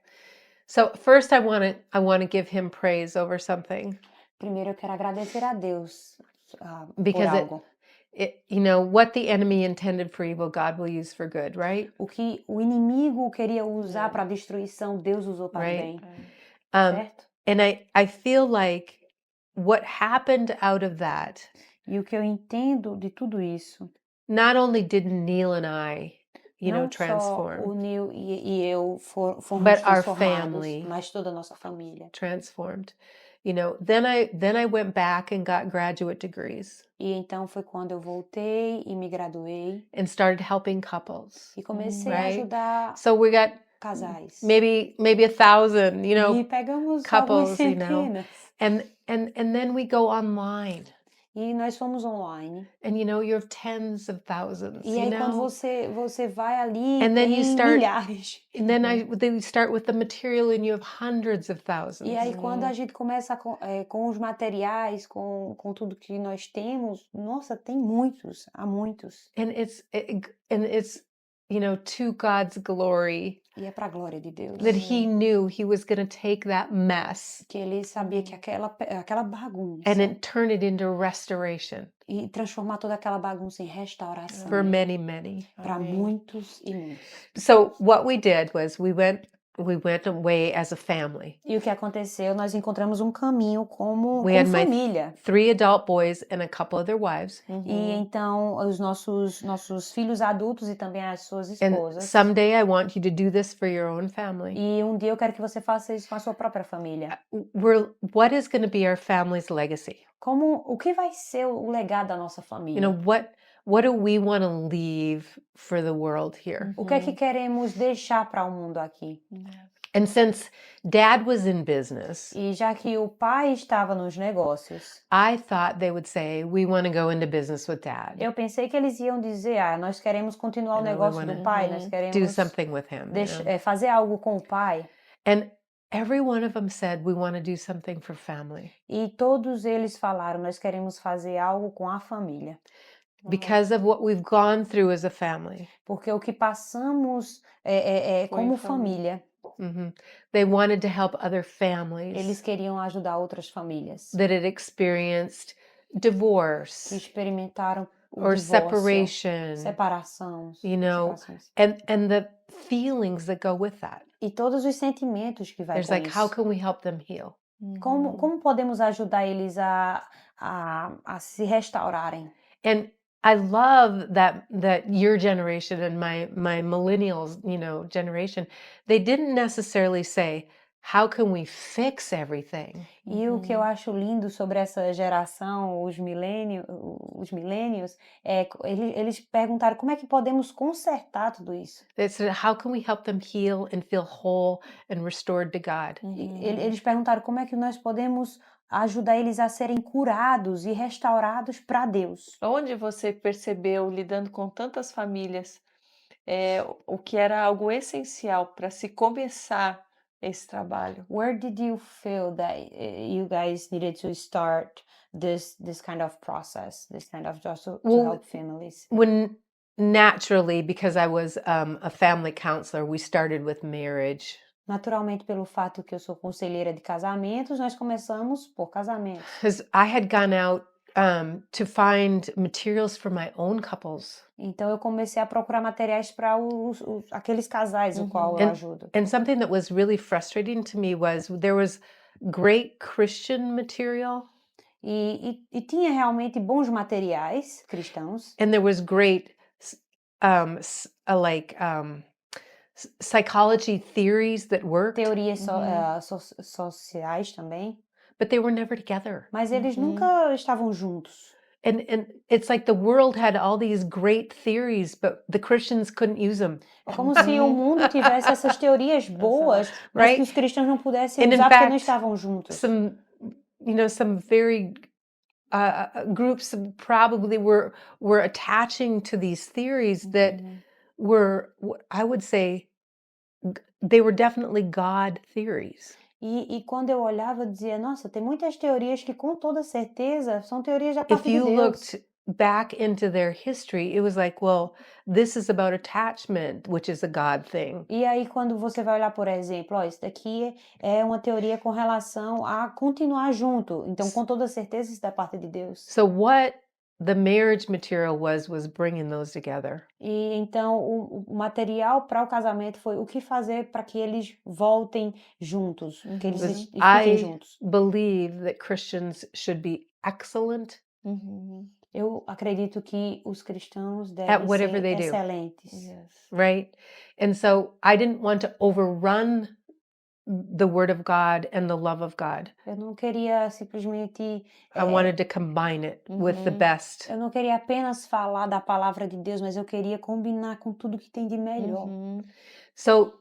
S2: So first I want to give him praise over something
S3: Primeiro eu quero agradecer a Deus, por
S2: because
S3: algo.
S2: what the enemy intended for evil, God will use for good, right?
S3: O que o inimigo queria usar
S1: É.
S3: para destruição, Deus usou para o
S2: Right.
S3: bem,
S2: Um,
S3: certo?
S2: and I feel like what happened out of that,
S3: E o que eu entendo de tudo isso,
S2: not only did Neil and I,
S3: não só o
S2: transform,
S3: Neil e eu fomos
S2: but our
S3: transformados,
S2: family
S3: mas toda a nossa família.
S2: transformed. Then I went back and got graduate degrees
S3: E então foi quando eu voltei e me graduei
S2: and started helping couples.
S3: e comecei a
S2: Right?
S3: ajudar
S2: So we got
S3: casais.
S2: maybe 1,000,
S3: E pegamos algumas
S2: couples,
S3: centenas.
S2: and then we go online.
S3: E nós fomos online.
S2: And you have tens of thousands,
S3: E aí quando você vai ali,
S2: And then you
S3: tem
S2: start-
S3: milhares.
S2: And then we start with the material and you have hundreds of thousands.
S3: E aí quando a gente começa com os materiais, com tudo que nós temos, nossa, tem muitos, há muitos.
S2: And it's to God's glory
S3: E é para a glória de Deus.
S2: that he knew he was going to take that mess
S3: Que ele sabia que aquela bagunça
S2: and turn it into restoration
S3: e transformar toda aquela bagunça em restauração
S2: for many, many.
S3: para
S1: Amém.
S3: muitos e muitos.
S2: So what we did was we went away as a family.
S3: E o que aconteceu? Nós encontramos um caminho como
S2: We had my
S3: família.
S2: 3 adult boys and a couple of their wives.
S3: E então os nossos filhos adultos e também as suas
S2: And
S3: esposas.
S2: someday I want you to do this for your own family.
S3: E um dia eu quero que você faça isso com a sua própria família.
S2: What is going to be our family's legacy?
S3: O que vai ser o legado da nossa família?
S2: What do we want to leave for the world here?
S3: O que é que queremos deixar para o mundo aqui?
S2: And since Dad was in business,
S3: E já que o pai estava nos negócios,
S2: I thought they would say, we want to go into business with Dad.
S3: eu pensei que eles iam dizer, nós queremos continuar o
S2: We
S3: negócio
S2: wanna
S3: do pai, nós
S2: do
S3: queremos
S2: something with him.
S3: fazer algo com o pai.
S2: And every one of them said, we want to do something for family.
S3: E todos eles falaram, nós queremos fazer algo com a família.
S2: Because of what we've gone through as a family.
S3: Porque o que passamos como família,
S2: Mhm. They wanted to help other
S3: eles
S2: families
S3: queriam ajudar outras famílias
S2: that had experienced
S3: que
S2: divorce
S3: experimentaram o
S2: or
S3: divórcio,
S2: separation,
S3: separação,
S2: and the feelings that go with that.
S3: e todos os sentimentos que vai
S2: There's
S3: com
S2: like,
S3: isso.
S2: how can we help them heal?
S3: Como podemos ajudar eles a se restaurarem?
S2: And I love that your generation and my millennials, generation, they didn't necessarily say, how can we fix everything?
S3: E o que eu acho lindo sobre essa geração, os milênios, eles perguntaram como é que podemos consertar tudo isso.
S2: They said, how can we help them heal and feel whole and restored to God?
S3: Eles perguntaram como é que nós podemos ajudar eles a serem curados e restaurados para Deus.
S1: Onde você percebeu, lidando com tantas famílias, o que era algo essencial para se começar esse trabalho?
S3: Where did you feel that you guys needed to start this kind of process, this kind of just to
S2: Well,
S3: help families?
S2: When naturally, because I was a family counselor, we started with marriage.
S3: Naturalmente, pelo fato que eu sou conselheira de casamentos, nós começamos por casamentos.
S2: Because I had gone out to find materials for my own couples.
S3: Então eu comecei a procurar materiais para aqueles casais o qual eu ajudo.
S2: And something that was really frustrating to me was there was great Christian material
S3: E tinha realmente bons materiais cristãos
S2: and there was great psychology theories that worked,
S3: teorias sociais também,
S2: but they were never together.
S3: mas eles nunca estavam juntos.
S2: And it's like the world had all these great theories, but the Christians couldn't use them.
S3: É como se o mundo tivesse essas teorias boas, mas
S2: Right?
S3: que os cristãos não pudessem
S2: And in
S3: usar porque
S2: fact,
S3: não estavam juntos.
S2: Some very groups probably were attaching to these theories that were, I would say, they were definitely God theories.
S3: E quando eu olhava, eu dizia, nossa, tem muitas teorias que com toda certeza são teorias da parte
S2: If
S3: de
S2: you
S3: Deus.
S2: looked back into their history, it was like, well, this is about attachment, which is a God thing.
S3: E aí quando você vai olhar, por exemplo, ó, isso daqui é uma teoria com relação a continuar junto, então com toda certeza isso da parte de Deus.
S2: So what the marriage material was bringing those together.
S3: E então o material para o casamento foi o que fazer para que eles voltem juntos, que eles
S1: Uhum.
S3: fiquem
S2: I
S3: juntos.
S2: believe that Christians should be excellent
S1: Uhum.
S3: Eu acredito que os cristãos
S2: at
S3: devem
S2: whatever
S3: ser
S2: they do,
S3: excelentes.
S1: Yes.
S2: right? And so I didn't want to overrun the word of God and the love of God.
S3: Eu não queria simplesmente,
S2: I wanted to combine it with the
S1: Uhum.
S2: best.
S3: eu não queria apenas falar da palavra de Deus, mas eu queria combinar com tudo que tem de melhor.
S1: Uhum.
S2: So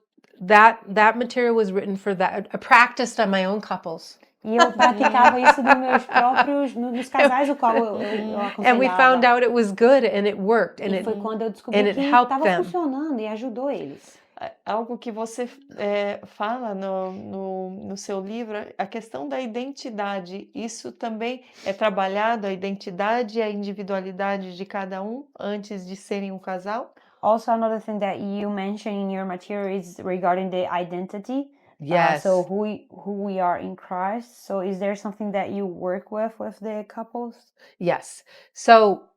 S2: that material was written for that. I practiced on my own couples.
S3: E eu praticava isso nos meus próprios, nos casais o qual eu
S2: And we found
S3: aconselhava.
S2: out it was good and it worked and
S3: E
S2: it
S3: foi quando eu descobri
S2: and it
S3: que
S2: helped
S3: estava
S2: them.
S3: funcionando e ajudou eles.
S1: Algo que você fala no seu livro, a questão da identidade, isso também é trabalhado, a identidade e a individualidade de cada um antes de serem um casal?
S3: Also, another thing that you mention in your material is regarding the identity.
S2: Yes.
S3: So who we are in Christ. So is there something that you work with the couples?
S2: Yes. So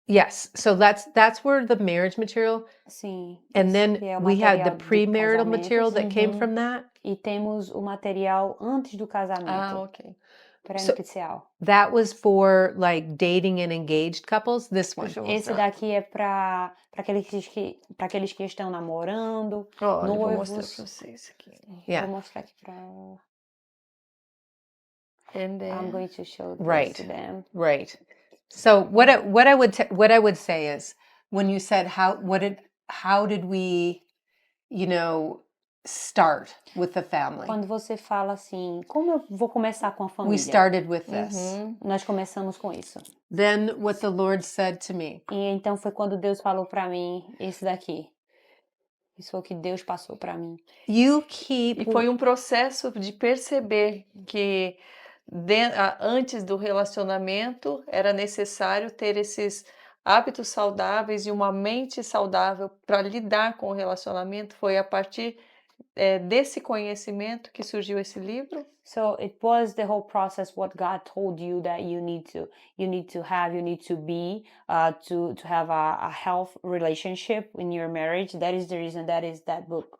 S2: yes. So that's where the marriage material
S3: Sim.
S2: and
S3: esse
S2: then
S3: é o
S2: we had the
S3: material de
S2: premarital material
S3: casamentos.
S2: that came
S1: Uhum.
S2: from that.
S3: E temos o material antes do casamento,
S1: Ah, ok.
S3: pré-nupcial.
S2: That was for like dating and engaged couples. This one.
S1: Deixa eu
S3: Esse
S1: mostrar.
S3: daqui é para aqueles que estão namorando,
S1: Olha, eu vou mostrar
S3: noivos.
S1: para vocês aqui.
S2: Yeah.
S3: Vou mostrar aqui para.
S1: And
S3: I'm
S1: then,
S3: going to show this
S2: Right.
S3: to them.
S2: Right. So what I would say is when you said how did we, start with the family?
S3: Quando você fala assim, como eu vou começar com a
S2: We
S3: família?
S2: started with this.
S1: uhum.
S3: Nós começamos com isso.
S2: Then what the Lord said to me,
S3: E então foi quando Deus falou para mim esse daqui. Isso foi o que Deus passou para mim.
S2: you keep
S1: E foi um processo de perceber que antes do relacionamento era necessário ter esses hábitos saudáveis e uma mente saudável para lidar com o relacionamento. Foi a partir desse conhecimento que surgiu esse livro?
S3: So it was the whole process what God told you that you need to be to have a health relationship in your marriage. That is the reason that is that book.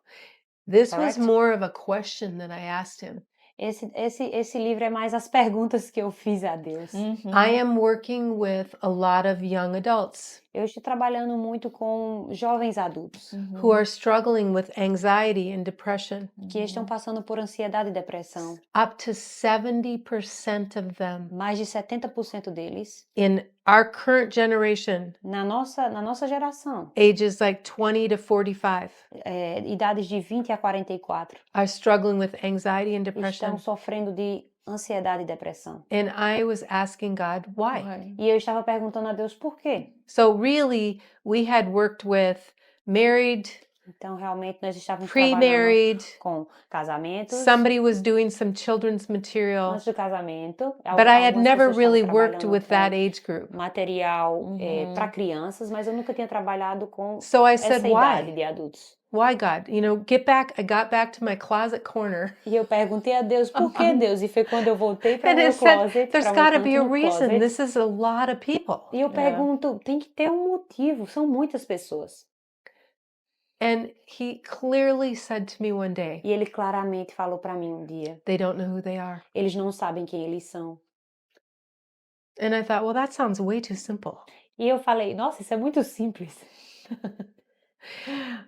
S2: this was
S3: Correct.
S2: more of a question that I asked him.
S3: Esse livro é mais as perguntas que eu fiz a Deus.
S1: Uhum.
S2: I am working with a lot of young adults
S3: Eu estou trabalhando muito com jovens adultos
S2: who are struggling with anxiety and depression.
S3: que estão passando por ansiedade e depressão.
S2: Up to 70% of them
S3: Mais de 70% deles,
S2: in our current generation,
S3: na nossa geração,
S2: ages like 20 to 45,
S3: idades de 20 a 44,
S2: are struggling with anxiety and
S3: estão
S2: depression.
S3: sofrendo de ansiedade e depressão.
S2: And I was asking God, why?
S1: Uai.
S3: E eu estava perguntando a Deus por quê.
S2: So really, we had worked with married,
S3: Então, realmente, nós estávamos trabalhando
S2: pre-married,
S3: com casamentos,
S2: somebody was doing some children's material,
S3: antes do casamento.
S2: but I had
S3: Algumas
S2: never
S3: pessoas
S2: really
S3: estavam
S2: worked
S3: trabalhando
S2: with
S3: com
S2: that age group.
S3: material para crianças, mas eu nunca tinha trabalhado com
S2: So I
S3: essa
S2: said,
S3: idade
S2: why?
S3: de adultos.
S2: Why, God? I got back to my closet corner.
S3: E eu perguntei a Deus, por que Deus? E foi quando eu voltei para o
S2: And
S3: meu
S2: it said,
S3: closet,
S2: there's
S3: para o meu
S2: got to be a
S3: canto no
S2: reason.
S3: closet.
S2: This is a lot of people.
S3: E eu pergunto, tem que ter um motivo, são muitas pessoas.
S2: And he clearly said to me one day,
S3: E ele claramente falou para mim um dia,
S2: they don't know who they are.
S3: eles não sabem quem eles são.
S2: And I thought, well, that sounds way too simple.
S3: E eu falei, nossa, isso é muito simples.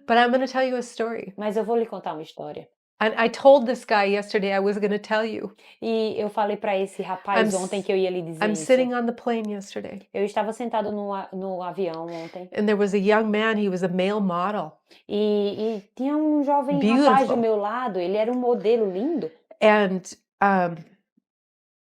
S2: But I'm going to tell you a story.
S3: Mas eu vou lhe contar uma história.
S2: And I told this guy yesterday I was going to tell you.
S3: E eu falei para esse rapaz
S2: I'm
S3: ontem que eu ia lhe dizer
S2: I'm
S3: isso.
S2: sitting on the plane yesterday.
S3: Eu estava sentado no avião ontem
S2: And there was a young man, he was a male model.
S3: e tinha um jovem
S2: Beautiful.
S3: rapaz do meu lado, ele era um modelo lindo.
S2: And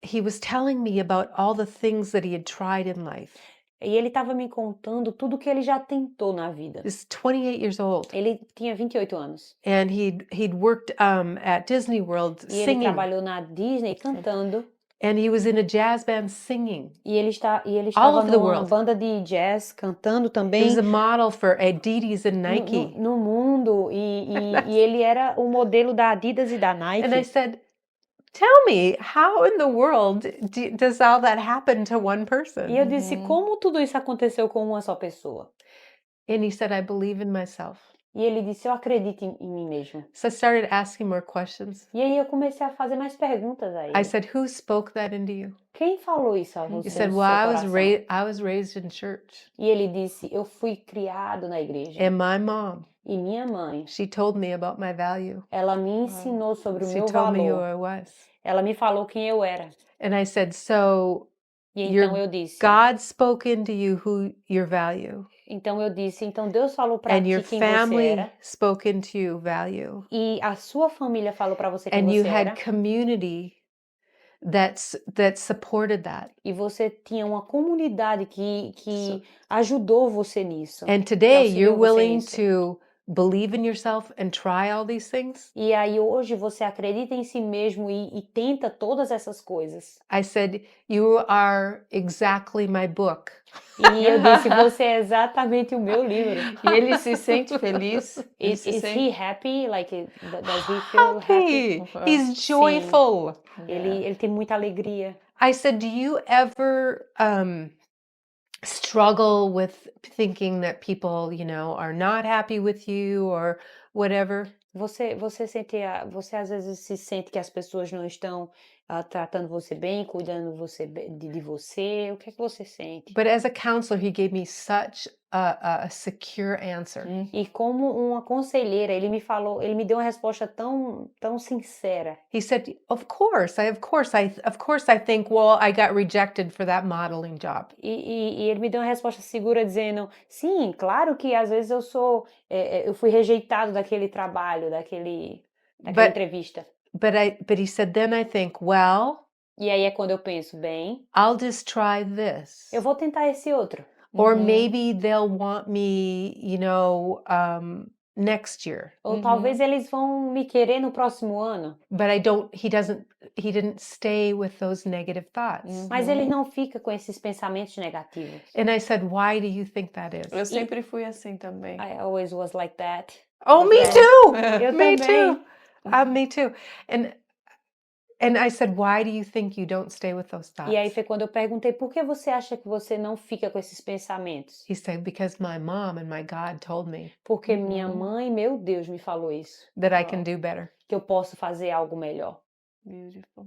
S2: he was telling me about all the things that he had tried in life.
S3: E ele estava me contando tudo que ele já tentou na vida.
S2: He's 28 years old.
S3: Ele tinha 28 anos.
S2: And he'd worked at Disney World
S3: E ele
S2: singing.
S3: trabalhou na Disney cantando.
S2: and he was in a jazz band singing.
S3: E ele
S2: All
S3: estava
S2: over the
S3: numa
S2: world.
S3: banda de jazz cantando
S2: He was
S3: também
S2: a model for Adidas and
S3: no,
S2: Nike.
S3: no mundo e ele era o modelo da Adidas e da
S2: And I
S3: Nike.
S2: said, tell me, how in the world does all that happen to one
S3: E
S2: person?
S3: eu disse, como tudo isso aconteceu com uma só pessoa?
S2: And he said, I believe in myself.
S3: E ele disse, eu acredito em mim mesmo.
S2: So I started asking more questions.
S3: E aí eu comecei a fazer mais perguntas a
S2: I
S3: ele.
S2: said, who spoke that into you?
S3: Quem falou isso a
S2: He
S3: você
S2: said,
S3: no
S2: well,
S3: seu
S2: I was,
S3: coração?
S2: I was raised in church.
S3: E ele disse, eu fui criado na igreja.
S2: And my mom,
S3: E minha mãe,
S2: she told me about my value.
S3: ela me ensinou sobre o
S2: She
S3: meu
S2: told me who
S3: valor.
S2: I was.
S3: Ela me falou quem eu era.
S2: And I said, so
S3: E então
S2: your
S3: eu disse,
S2: God spoke into you who your value,
S3: então Deus falou para
S2: and your
S3: ti quem você
S2: family
S3: era.
S2: spoke into you value,
S3: E a sua família falou para você quem
S2: and you
S3: você
S2: had
S3: era.
S2: community that supported that.
S3: E você tinha uma comunidade que
S2: So-
S3: ajudou você nisso.
S2: And
S3: Que
S2: today
S3: auxiliou
S2: you're
S3: você
S2: willing
S3: nisso.
S2: to believe in yourself and try all these things?
S3: E aí hoje você acredita em si mesmo e tenta todas essas coisas.
S2: I said, you are exactly my book.
S3: E eu disse, você é exatamente o meu livro.
S1: E ele se sente feliz? Ele se
S3: Is
S1: sente...
S3: he happy? Like, does he feel happy?
S2: Happy. He's joyful.
S3: Ele tem muita alegria.
S2: I said, do you ever struggle with thinking that people, are not happy with you or whatever?
S3: Você às vezes se sente que as pessoas não estão tratando você bem, cuidando de você. O que é que você sente?
S2: But as a counselor, he gave me such a secure answer.
S3: E como uma conselheira, ele me deu uma resposta tão sincera.
S2: He said, of course I think, well, I got rejected for that modeling job.
S3: E ele me deu uma resposta segura dizendo, sim, claro que às vezes eu fui rejeitado daquele trabalho, daquela
S2: But-
S3: entrevista.
S2: But he said, then I think, well,
S3: E aí é quando eu penso, bem,
S2: I'll just try this.
S3: eu vou tentar esse outro.
S2: Or maybe they'll want me, next year.
S3: Ou talvez eles vão me querer no próximo ano.
S2: But he didn't stay with those negative thoughts.
S3: Mas ele não fica com esses pensamentos negativos.
S2: And I said, why do you think that is?
S1: Eu sempre fui assim também.
S3: I always was like that.
S2: Oh, me
S3: Okay.
S2: too.
S3: Eu
S2: Me
S3: também.
S2: too. Me too. And I said, why do you think you don't stay with those thoughts?
S3: E aí foi quando eu perguntei, por que você acha que você não fica com esses pensamentos?
S2: He said, because my mom and my God told me
S3: Porque minha mãe, meu Deus, me falou isso.
S2: that I can do better.
S3: Que eu posso fazer algo melhor.
S1: Beautiful.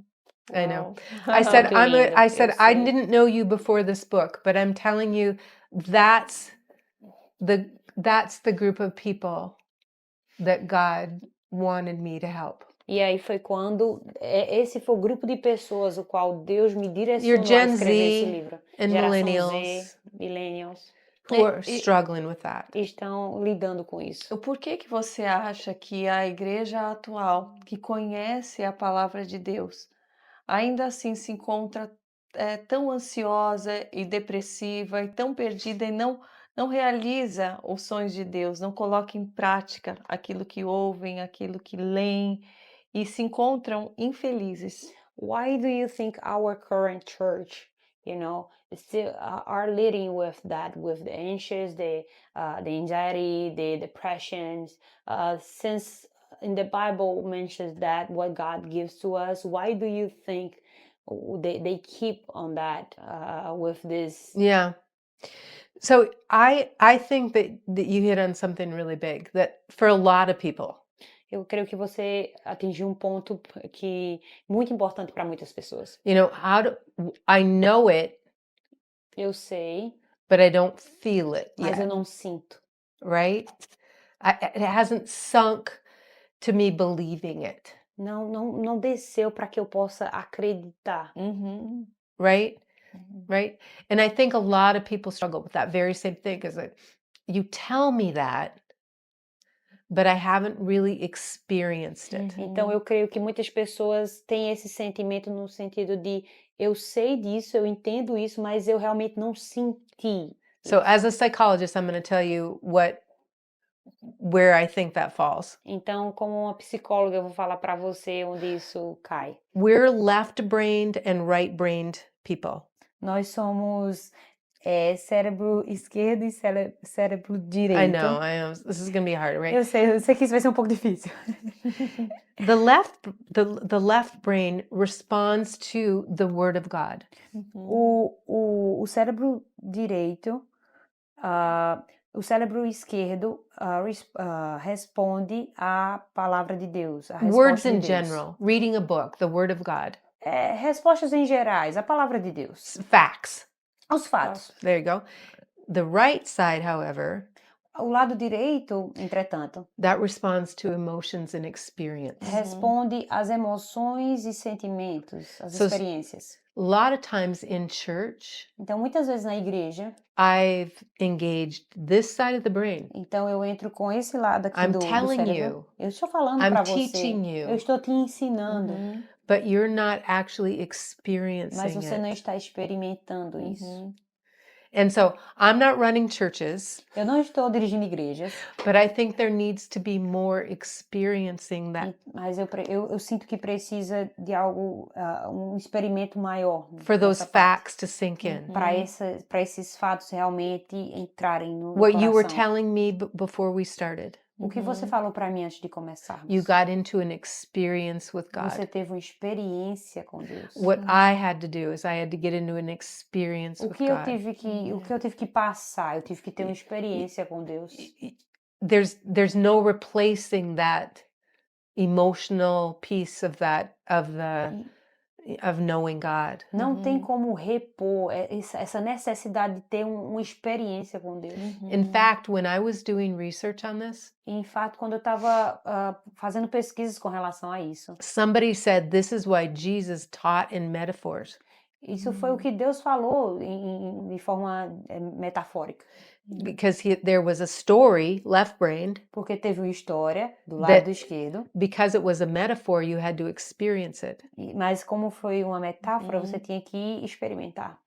S2: I know.
S1: Wow.
S2: I said,
S3: Que lindo.
S2: I said,
S1: Eu
S2: I
S1: sei.
S2: didn't know you before this book, but I'm telling you, that's the group of people that God wanted me to help.
S3: E aí foi quando esse foi o grupo de pessoas o qual Deus me direcionou
S2: Your Gen
S3: a escrever esse
S2: Z
S3: livro.
S2: and
S3: Geração
S2: millennials
S3: Z, millennials,
S2: who are
S1: E-
S2: struggling with that.
S3: estão lidando com isso.
S1: O porquê que você acha que a igreja atual, que conhece a palavra de Deus, ainda assim se encontra tão ansiosa e depressiva e tão perdida e não realiza os sonhos de Deus, não coloca em prática aquilo que ouvem, aquilo que leem e se encontram infelizes?
S3: Why do you think our current church, still are leading with that, with the anxious, the anxiety, the depressions? Since in the Bible mentions that what God gives to us, why do you think they keep on that with this?
S2: Yeah. So I think that you hit on something really big, that for a lot of people,
S3: Eu creio que você atingiu um ponto que muito importante para muitas pessoas.
S2: I know it,
S3: Eu sei,
S2: but I don't feel it
S3: mas
S2: yet,
S3: eu não sinto.
S2: right? It hasn't sunk to me believing it,
S3: Não desceu para que eu possa acreditar.
S1: Uhum.
S2: right?
S1: Uhum.
S2: Right? And I think a lot of people struggle with that very same thing, is that you tell me that, but I haven't really experienced it.
S3: Então eu creio que muitas pessoas têm esse sentimento no sentido de eu sei disso, eu entendo isso, mas eu realmente não senti.
S2: So as a psychologist, I'm going to tell you what where I think that falls.
S3: Então, como uma psicóloga, eu vou falar para você onde isso cai.
S2: We're left-brained and right-brained people.
S3: Nós somos cérebro esquerdo e cérebro
S2: I
S3: direito.
S2: know, this is gonna be hard, right?
S3: Eu sei que isso vai ser um pouco difícil.
S2: The left brain responds to the word of God.
S3: O cérebro direito, o cérebro esquerdo responde à palavra de Deus, à
S2: Words
S3: resposta de
S2: in
S3: Deus.
S2: general, reading a book, the word of God.
S3: Respostas em gerais, a palavra de Deus.
S2: Facts.
S3: Os fatos.
S2: There you go. The right side, however,
S3: O lado direito, entretanto,
S2: that responds to emotions and experience.
S3: responde às emoções e sentimentos, às
S2: So-
S3: experiências.
S2: A lot of times in church,
S3: Então, muitas vezes na igreja,
S2: I've engaged this side of the brain.
S3: então eu entro com esse lado aqui
S2: I'm
S3: do
S2: telling
S3: cérebro.
S2: you,
S3: Eu estou falando
S2: I'm
S3: para você.
S2: teaching you.
S3: Eu estou te ensinando,
S2: but you're not actually
S3: mas
S2: experiencing
S3: você não
S2: it.
S3: está experimentando isso.
S2: And so I'm not running churches,
S3: Eu não estou dirigindo igrejas,
S2: but I think there needs to be more experiencing that
S3: mas eu sinto que precisa de algo, um experimento maior
S2: for those
S3: nessa parte,
S2: facts to sink in.
S3: para esses fatos realmente entrarem no
S2: What you were
S3: coração.
S2: telling me before we started,
S3: O que você falou para mim antes de começarmos?
S2: you got into an experience with
S3: Você
S2: God.
S3: teve uma experiência com Deus.
S2: What I had to do is I had to get into an experience
S3: O
S2: with
S3: que eu
S2: God.
S3: tive que passar, eu tive que ter uma experiência com Deus.
S2: There's no replacing that emotional piece of of knowing God.
S3: Não tem como repor essa necessidade de ter uma experiência com Deus.
S2: In fact, when I was doing research on this,
S3: E, em fato, quando eu estava fazendo pesquisas com relação a isso,
S2: somebody said this is why Jesus taught in metaphors.
S3: isso foi o que Deus falou de forma metafórica.
S2: Because there was a story, left-brained,
S3: Porque teve uma história do
S2: That-
S3: lado esquerdo,
S2: because it was a metaphor, you had to experience it.
S3: mas como foi uma metáfora, você tinha que experimentar.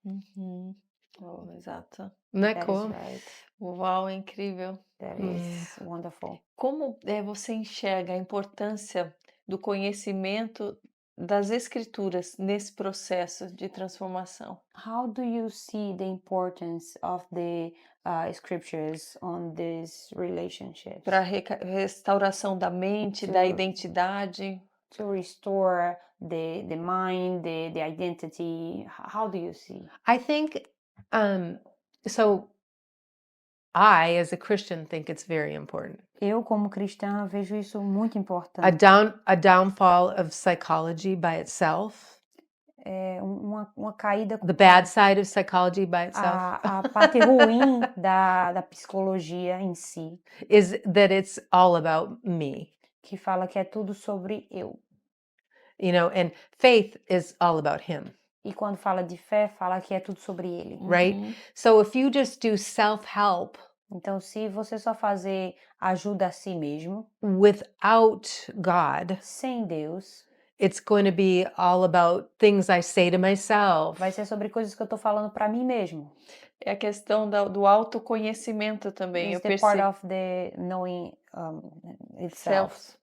S1: Oh, exato.
S2: Isn't that
S3: That is
S2: cool?
S3: right.
S1: Uau, incrível.
S3: That is wonderful.
S1: Como você enxerga a importância do conhecimento das escrituras nesse processo de transformação?
S3: How do you see the importance of the scriptures on this relationship?
S1: Para restauração da mente, da
S3: To-
S1: identidade?
S3: To restore the mind, the identity. How do you see?
S2: I think so I as a Christian think it's very important.
S3: Eu, como cristã, vejo isso muito
S2: A
S3: importante.
S2: downfall of psychology by itself,
S3: Uma caída,
S2: the bad side of psychology by itself,
S3: a parte ruim da psicologia em si,
S2: is that it's all about me.
S3: que fala que é tudo sobre eu.
S2: And faith is all about him,
S3: E quando fala de fé, fala que é tudo sobre ele.
S2: right? So if you just do self-help
S3: Então, se você só fazer ajuda a si mesmo,
S2: without God,
S3: sem Deus,
S2: it's going to be all about things I say to myself.
S3: vai ser sobre coisas que eu tô falando para mim mesmo.
S1: É a questão do autoconhecimento também.
S3: It's
S1: Eu
S3: the part
S1: percebo.
S3: of the knowing itself.
S1: Self.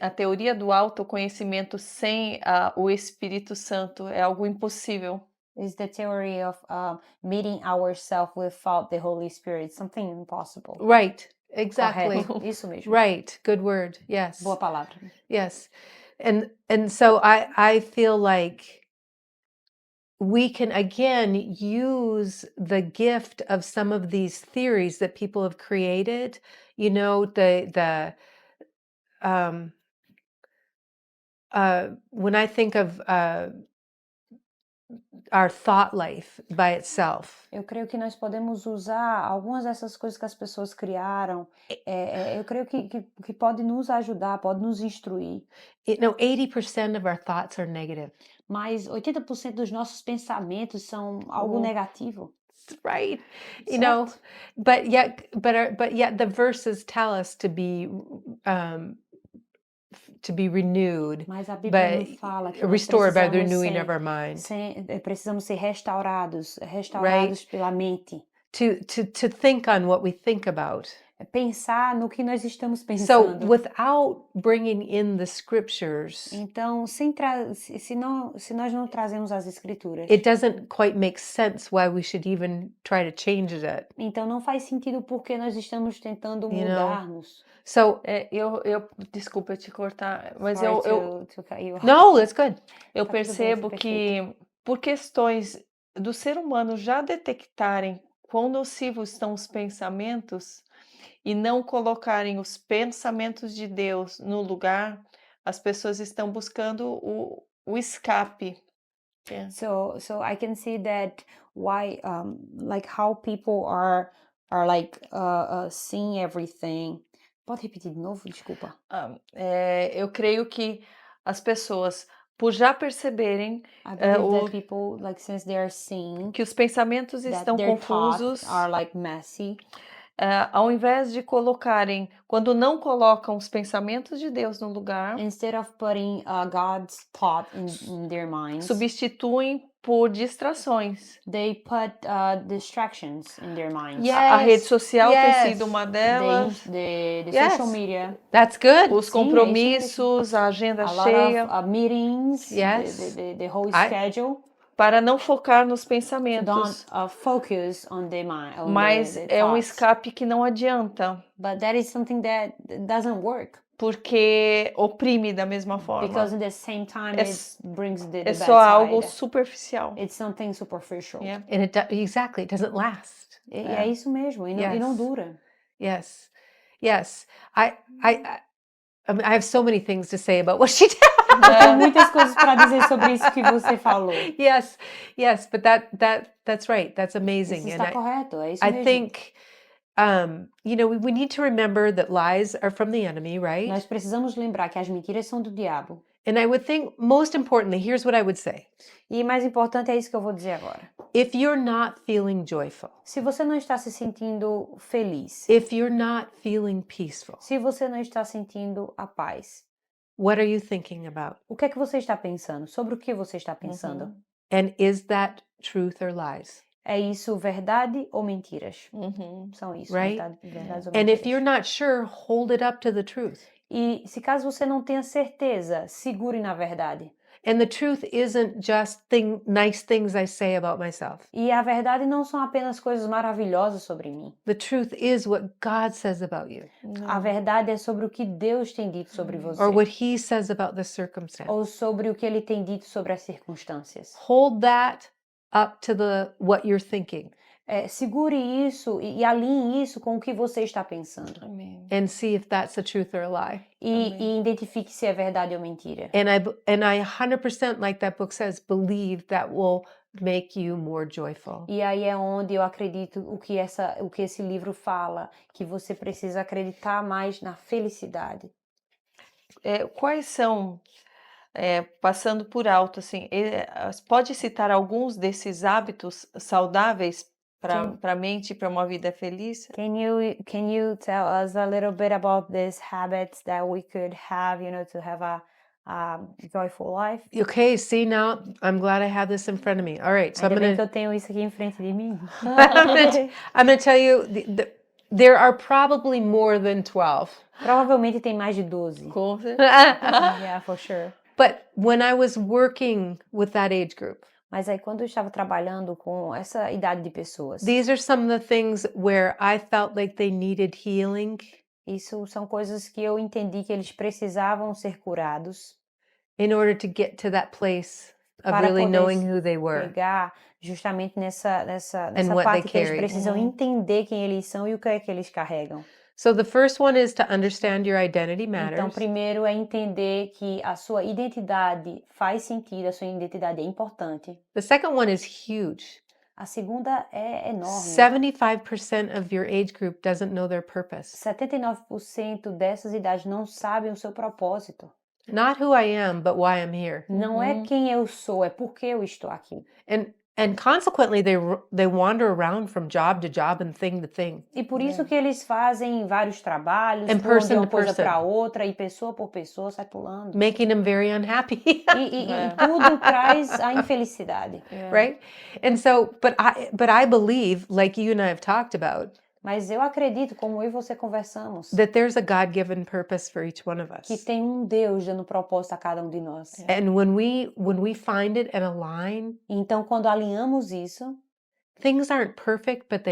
S1: A teoria do autoconhecimento sem o Espírito Santo é algo impossível.
S3: It's the theory of meeting ourselves without the Holy Spirit, something impossible.
S2: Right, exactly.
S3: Correto, isso mesmo.
S2: Right, good word. Yes.
S3: Boa palavra.
S2: Yes. And so I feel like we can again use the gift of some of these theories that people have created, when I think of our thought life by itself.
S3: Eu creio que nós podemos usar algumas dessas coisas que as pessoas criaram. Eu creio que pode nos ajudar, pode nos instruir.
S2: 80% of our thoughts are negative.
S3: Mas 80% dos nossos pensamentos são algo
S1: Oh.
S3: negativo.
S2: Right.
S3: Certo?
S2: But yet the verses tell us to be renewed,
S3: Mas a Bíblia
S2: but
S3: não fala que nós
S2: restored by the
S3: precisamos
S2: renewing of our mind.
S3: precisamos ser restaurados
S2: Right.
S3: pela mente.
S2: to think on what we think about.
S3: É pensar no que nós estamos
S2: So
S3: pensando.
S2: without bringing in the scriptures,
S3: Então, se nós não trazemos as escrituras,
S2: it doesn't quite make sense why we should even try to change it.
S3: então não faz sentido porque nós estamos tentando
S2: You know?
S3: mudar-nos.
S2: So
S1: Desculpa te cortar, mas
S3: Sorry
S1: eu
S3: to cut you off.
S2: no, that's good.
S1: eu
S3: Tá tudo bem,
S1: percebo
S3: foi
S1: que por questões do ser humano já detectarem quão nocivos estão os pensamentos e não colocarem os pensamentos de Deus no lugar, as pessoas estão buscando o escape. É.
S3: So I can see that why like how people are like seeing everything. Pode repetir de novo? Desculpa.
S1: Eu creio que as pessoas, por já perceberem
S3: I believe
S1: o-
S3: that people like since they are seeing
S1: que os pensamentos
S3: that
S1: estão
S3: their
S1: confusos,
S3: thoughts are like messy,
S1: ao invés de colocarem, quando não colocam os pensamentos de Deus no lugar,
S3: instead of putting God's thought in their minds,
S1: substituem por distrações.
S3: they put distractions in their minds.
S1: A rede
S2: Yes,
S1: social tem
S2: yes.
S1: sido uma delas,
S3: The
S2: Yes.
S3: social media,
S2: That's good.
S1: os
S3: Sim, é isso
S1: compromissos, a agenda
S3: a lot
S1: cheia,
S3: of meetings,
S2: Yes.
S3: the whole
S2: I-
S3: schedule,
S1: para não focar nos
S3: to
S1: pensamentos.
S3: don't focus on the mind, on
S1: Mas
S3: the
S1: é um
S3: thoughts.
S1: escape que não adianta,
S3: But that is something that doesn't work
S1: porque oprime da mesma forma.
S3: because at the same time
S1: É
S3: it brings the
S1: É
S3: bad
S1: só algo
S3: side.
S1: superficial.
S3: It's something superficial.
S1: Yeah.
S2: And exactly, it doesn't last.
S3: E é isso mesmo, e não
S2: Yes.
S3: dura.
S2: Yes. Yes. I mean, I have so many things to say about what she did.
S3: Eu tenho muitas coisas para dizer sobre isso que você falou.
S2: Yes. Yes, but that's right. That's amazing.
S3: Isso
S2: And
S3: está correto, é isso
S2: I
S3: mesmo.
S2: think we need to remember that lies are from the enemy, right?
S3: Nós precisamos lembrar que as mentiras são do diabo.
S2: And I would think, most importantly, here's what I would say.
S3: E mais importante é isso que eu vou dizer agora.
S2: If you're not feeling joyful,
S3: Se você não está se sentindo feliz,
S2: if you're not feeling peaceful,
S3: se você não está sentindo a paz,
S2: what are you thinking about?
S3: o que é que você está pensando? Sobre o que você está pensando?
S2: And is that truth or lies?
S3: É isso verdade ou mentiras?
S1: Uhum.
S3: São isso,
S2: Right?
S3: verdades ou
S2: And if
S3: mentiras.
S2: you're not sure, hold it up to the truth.
S3: E se caso você não tenha certeza, segure na verdade.
S2: And the truth isn't just nice things I say about myself.
S3: E a verdade não são apenas coisas maravilhosas sobre mim.
S2: The truth is what God says about you,
S3: A verdade é sobre o que Deus tem dito sobre você.
S2: or what He says about the circumstance.
S3: Ou sobre o que Ele tem dito sobre as circunstâncias.
S2: Hold that up to what you're thinking
S3: Segure isso e alinhe isso com o que você está pensando.
S1: Amém.
S2: and see if that's a truth or a lie.
S3: E identifique se é verdade ou mentira.
S2: And I 100%, like that book says, believe that will make you more joyful.
S3: E aí é onde eu acredito o que esse livro fala, que você precisa acreditar mais na felicidade.
S1: Quais são, passando por alto, assim, pode citar alguns desses hábitos saudáveis para a mente, para uma vida feliz?
S3: Can you tell us a little bit about these habits that we could have, to have a joyful life?
S2: Okay, see now, I'm glad I have this in front of me. All right, so
S3: Ainda bem que eu tenho isso aqui em frente de mim.
S2: I'm gonna tell you, there are probably more than 12.
S3: Provavelmente tem mais de 12.
S1: Com certeza.
S3: Yeah, for sure.
S2: But when I was working with that age group,
S3: Mas aí quando eu estava trabalhando com essa idade de pessoas,
S2: these are some of the things where I felt like they needed healing
S3: isso são coisas que eu entendi que eles precisavam ser curados
S2: in order to get to that place of
S3: para
S2: really
S3: poder
S2: knowing who they were.
S3: chegar justamente nessa
S2: what
S3: parte
S2: they
S3: que eles
S2: carried.
S3: precisam entender quem eles são e o que é que eles carregam.
S2: So the first one is to understand your identity matters.
S3: Então, primeiro é entender que a sua identidade faz sentido, a sua identidade é importante.
S2: The second one is huge.
S3: A segunda é enorme.
S2: 75% of your age group doesn't know their purpose.
S3: 79% dessas idades não sabem o seu propósito.
S2: Not who I am, but why I'm here.
S3: Não é quem eu sou, é por que eu estou aqui.
S2: And consequently, they wander around from job to job and thing to thing.
S3: E por isso
S1: É.
S3: que eles fazem vários trabalhos,
S2: And
S3: pulam de
S2: person
S3: uma
S2: to
S3: coisa para
S2: person.
S3: outra e pessoa por pessoa sai pulando.
S2: Making them very unhappy.
S3: E
S1: É.
S3: tudo traz a infelicidade.
S1: É.
S2: Right? And so, but I believe, like you and I have talked about,
S3: Mas eu acredito, como eu e você conversamos,
S2: that there's a God-given purpose for each one of
S3: que
S2: us.
S3: tem um Deus dando propósito a cada um de nós.
S2: And when we find it and align,
S3: Então, quando alinhamos isso,
S2: things aren't perfect, but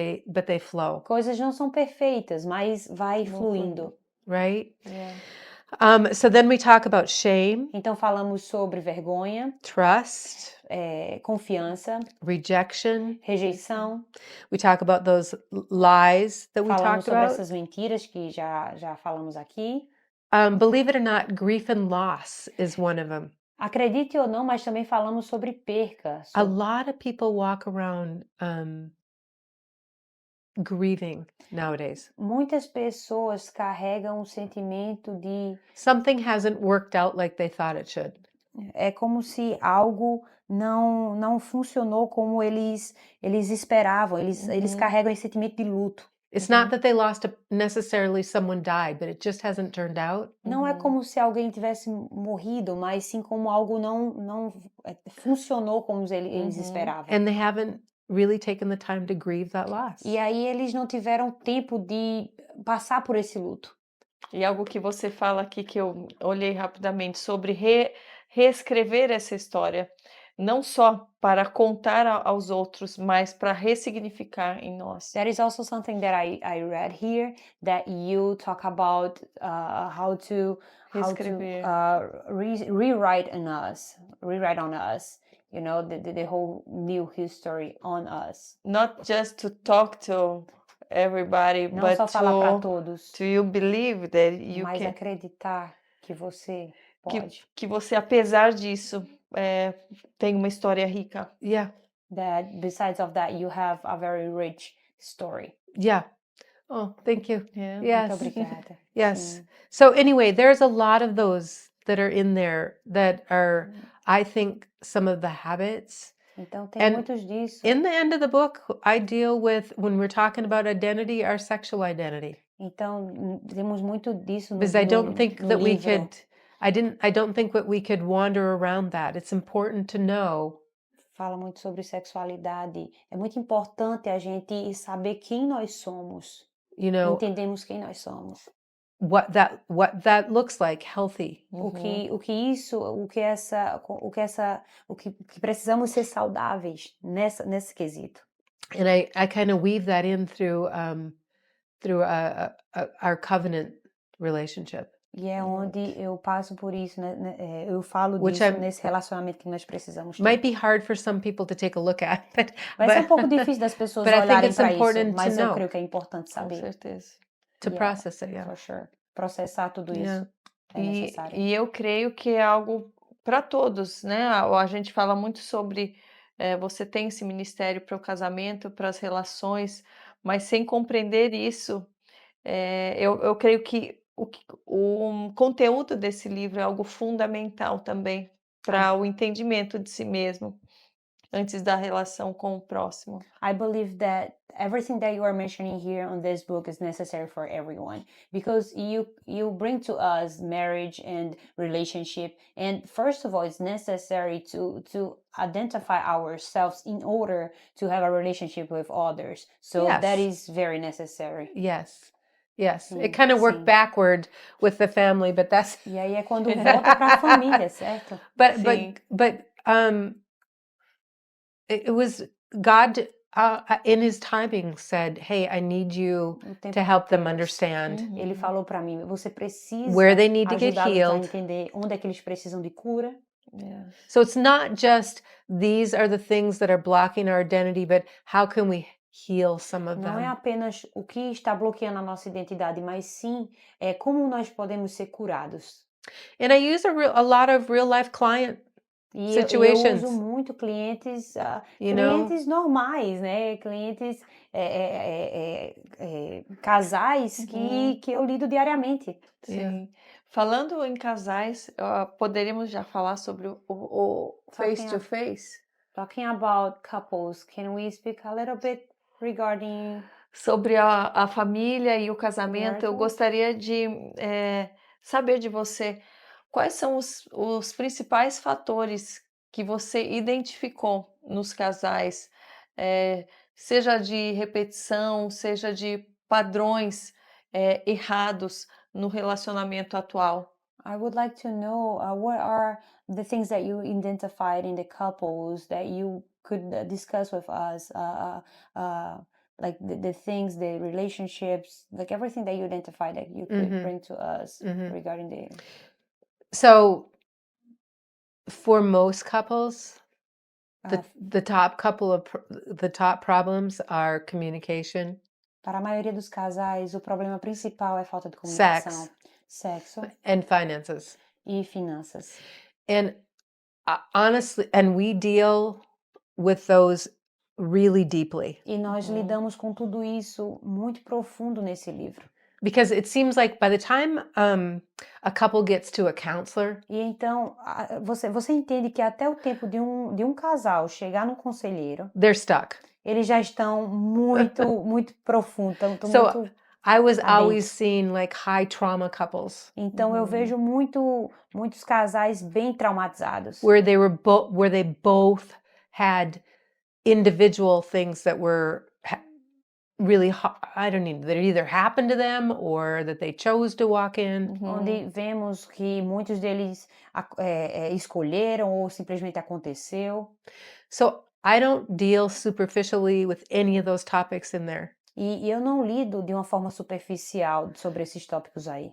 S2: they flow,
S3: coisas não são perfeitas, mas vai
S1: Vão
S3: fluindo.
S2: right?
S1: É.
S2: So then we talk about shame,
S3: Então, falamos sobre vergonha,
S2: trust,
S3: confiança,
S2: rejection.
S3: rejeição.
S2: We talk about those lies that we
S3: Falamos
S2: talked
S3: sobre
S2: about.
S3: essas mentiras que já falamos aqui.
S2: Believe it or not, grief and loss is one of them.
S3: Acredite ou não, mas também falamos sobre perca.
S2: A lot of people walk around grieving nowadays.
S3: Muitas pessoas carregam o sentimento de
S2: Something hasn't worked out like they thought it should.
S3: é como se algo não funcionou como eles esperavam. Eles carregam esse sentimento de luto.
S2: It's not that they lost necessarily someone died, but it just hasn't turned out.
S3: Não é como se alguém tivesse morrido, mas sim como algo não funcionou como eles esperavam.
S2: And they haven't really taken the time to grieve that loss.
S3: E aí eles não tiveram tempo de passar por esse luto.
S1: E algo que você fala aqui que eu olhei rapidamente sobre reescrever essa história, não só para contar aos outros, mas para ressignificar em nós.
S3: That is also something that I read here, that you talk about how to
S1: Reescrever.
S3: rewrite on us, you know, the whole new history on us.
S1: Not just to talk to everybody,
S3: Não
S1: but
S3: só falar para todos,
S1: to you believe that you
S3: mas
S1: can,
S3: acreditar que você pode.
S1: que você, apesar disso, tem uma história rica.
S2: Yeah.
S3: That besides of that, you have a very rich story.
S2: Yeah. Oh, thank you.
S1: É.
S2: Yes.
S3: Muito obrigada.
S2: Yes.
S3: Sim.
S2: So anyway, there's a lot of those that are in there that are, I think, some of the habits.
S3: Então tem
S2: And
S3: muitos disso.
S2: in the end of the book, I deal with, when we're talking about identity, our sexual identity.
S3: Então temos muito disso no,
S2: Because I don't
S3: no,
S2: think
S3: no
S2: that we
S3: livro.
S2: could, I don't think that we could wander around that. It's important to know.
S3: Fala muito sobre sexualidade. É muito importante a gente saber quem nós somos.
S2: You know,
S3: Entendemos quem nós somos.
S2: what that looks like healthy.
S3: O que precisamos ser saudáveis nesse quesito.
S2: And I kind of weave that in through our covenant relationship.
S3: E é onde eu passo por isso, né? Eu falo
S2: Which
S3: disso
S2: I'm-
S3: nesse relacionamento que nós precisamos ter.
S2: Might be hard for some people to take a look at, but
S3: Vai ser um pouco difícil das pessoas
S2: but I think
S3: olharem
S2: it's
S3: para isso,
S2: important to
S3: mas eu
S2: know.
S3: creio que é importante
S1: Com
S3: saber.
S1: certeza.
S2: to
S3: Yeah,
S2: process it. Yeah.
S3: For sure. Processar tudo
S2: Yeah.
S3: isso é
S1: E,
S3: necessário.
S1: e eu creio que é algo para todos, né? A gente fala muito sobre você tem esse ministério para o casamento, para as relações, mas sem compreender isso, eu creio que o conteúdo desse livro é algo fundamental também para o entendimento de si mesmo, antes da relação com o próximo.
S3: I believe that everything that you are mentioning here on this book is necessary for everyone, because you bring to us marriage and relationship, and first of all, it's necessary to identify ourselves in order to have a relationship with others. So that
S2: Yes.
S3: is very necessary.
S2: Yes. Yes.
S3: Sim,
S2: It kind of worked
S3: sim.
S2: backward with the family, but that's
S3: E aí é quando volta para a família, certo?
S1: Sim.
S2: but it was God in his timing said, "Hey, I need you
S3: O tempo
S2: to
S3: de
S2: help them
S3: Deus.
S2: understand
S3: Ele falou para mim, você precisa
S2: where they need to get
S3: ajudá-los a
S2: healed."
S3: entender onde é que eles precisam de cura.
S1: Yeah.
S2: So it's not just these are the things that are blocking our identity, but how can we heal some of
S3: Não é
S2: them?
S3: apenas o que está bloqueando a nossa identidade, mas sim como nós podemos ser curados.
S2: And I use a lot of real life client
S3: E
S2: situations.
S3: eu uso muito clientes,
S2: You know?
S3: clientes normais, né? Clientes, casais que eu lido diariamente.
S1: Sim. Falando em casais, poderíamos já falar sobre o face to face?
S3: Talking about couples, can we speak a little bit regarding
S1: Sobre a família e o casamento, eu
S3: marital?
S1: gostaria de saber de você quais são os principais fatores que você identificou nos casais, seja de repetição, seja de padrões errados no relacionamento atual.
S3: I would like to know what are the things that you identified in the couples that you could discuss with us, like the things, the relationships, like everything that you identified that you could
S2: Mhm.
S3: bring to us
S2: Mhm.
S3: regarding the.
S2: So for most couples,
S3: Uh,
S2: the top couple of the top problems are communication,
S3: Para a maioria dos casais, o problema principal é falta de comunicação, sexo
S2: and finances.
S3: e finanças.
S2: And honestly, and we deal with those really deeply
S3: E nós
S1: Uhum.
S3: lidamos com tudo isso muito profundo nesse livro.
S2: because it seems like by the time a couple gets to a counselor,
S3: E então, você entende que até o tempo de um casal chegar no conselheiro,
S2: they're stuck.
S3: eles já estão muito profundo, estão
S2: So
S3: muito.
S2: I was always
S3: Adentro.
S2: seeing like high trauma couples
S3: Então eu vejo muitos casais bem traumatizados,
S2: where they both had individual things that were really I don't know, that either happened to them or that they chose to walk in.
S3: onde vemos que muitos deles escolheram ou simplesmente aconteceu.
S2: So I don't deal superficially with any of those topics in there.
S3: E eu não lido de uma forma superficial sobre esses tópicos aí.